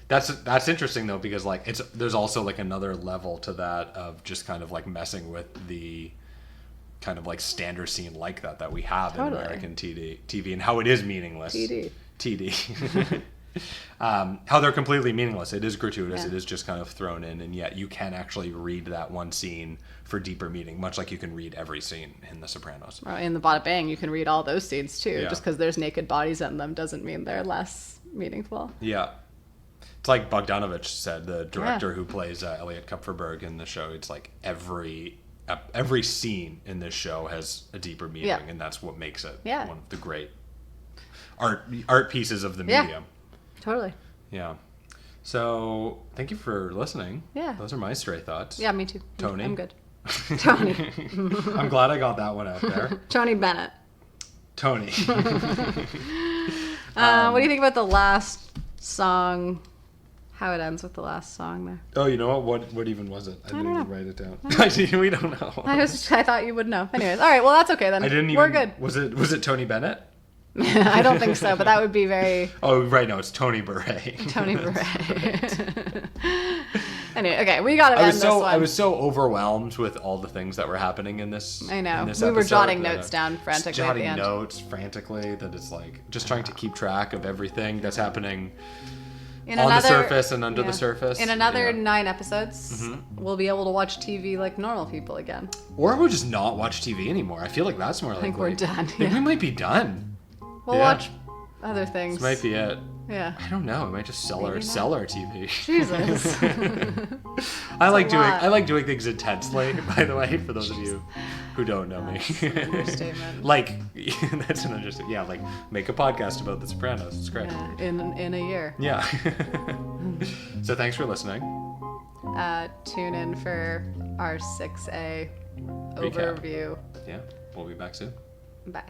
That's interesting though, because like there's also like another level to that of just kind of like messing with the kind of like standard scene like that we have in American TV, and how it is meaningless. TD. How they're completely meaningless. It is gratuitous. It is just kind of thrown in, and yet you can actually read that one scene for deeper meaning, much like you can read every scene in The Sopranos. Well, in the Bada Bang, you can read all those scenes too. Just because there's naked bodies in them doesn't mean they're less meaningful. Yeah. It's like Bogdanovich said, the director who plays Elliot Kupferberg in the show. It's like every scene in this show has a deeper meaning, and that's what makes it one of the great art pieces of the medium. Totally. Yeah. So, thank you for listening. Yeah. Those are my stray thoughts. Yeah, me too. Tony. I'm good. Tony. I'm glad I got that one out there. Tony Bennett. Tony. What do you think about the last song? How it ends with the last song there? Oh, you know what even was it? I didn't even write it down. We don't know. I thought you would know. Anyways, all right. Well, that's okay then. We're good. Was it Tony Bennett? I don't think so, but that would be very... Oh, right, no, it's Tony Beret. Tony Beret. Anyway, okay, we gotta end this one. I was so overwhelmed with all the things that were happening in this. I know. In this We were episode jotting that, notes down frantically just jotting at the end. notes frantically. That it's like just trying to keep track of everything that's happening In on the another- surface and under yeah. the surface. In another Yeah. 9 episodes, we'll be able to watch TV like normal people again. Or we'll just not watch TV anymore. I feel like that's more likely. think we're done, I think yeah. we might be done. We'll Yeah. watch other things. This might be it. Yeah. I don't know. We might just sell Maybe our not. TV. Jesus. I like lot. doing things intensely. By the way, for those of you who don't know me, understatement. like that's an understatement. Yeah, like make a podcast about The Sopranos. It's great. Yeah, in a year. Yeah. So thanks for listening. Tune in for our 6A Recap. overview. Yeah, we'll be back soon. Bye.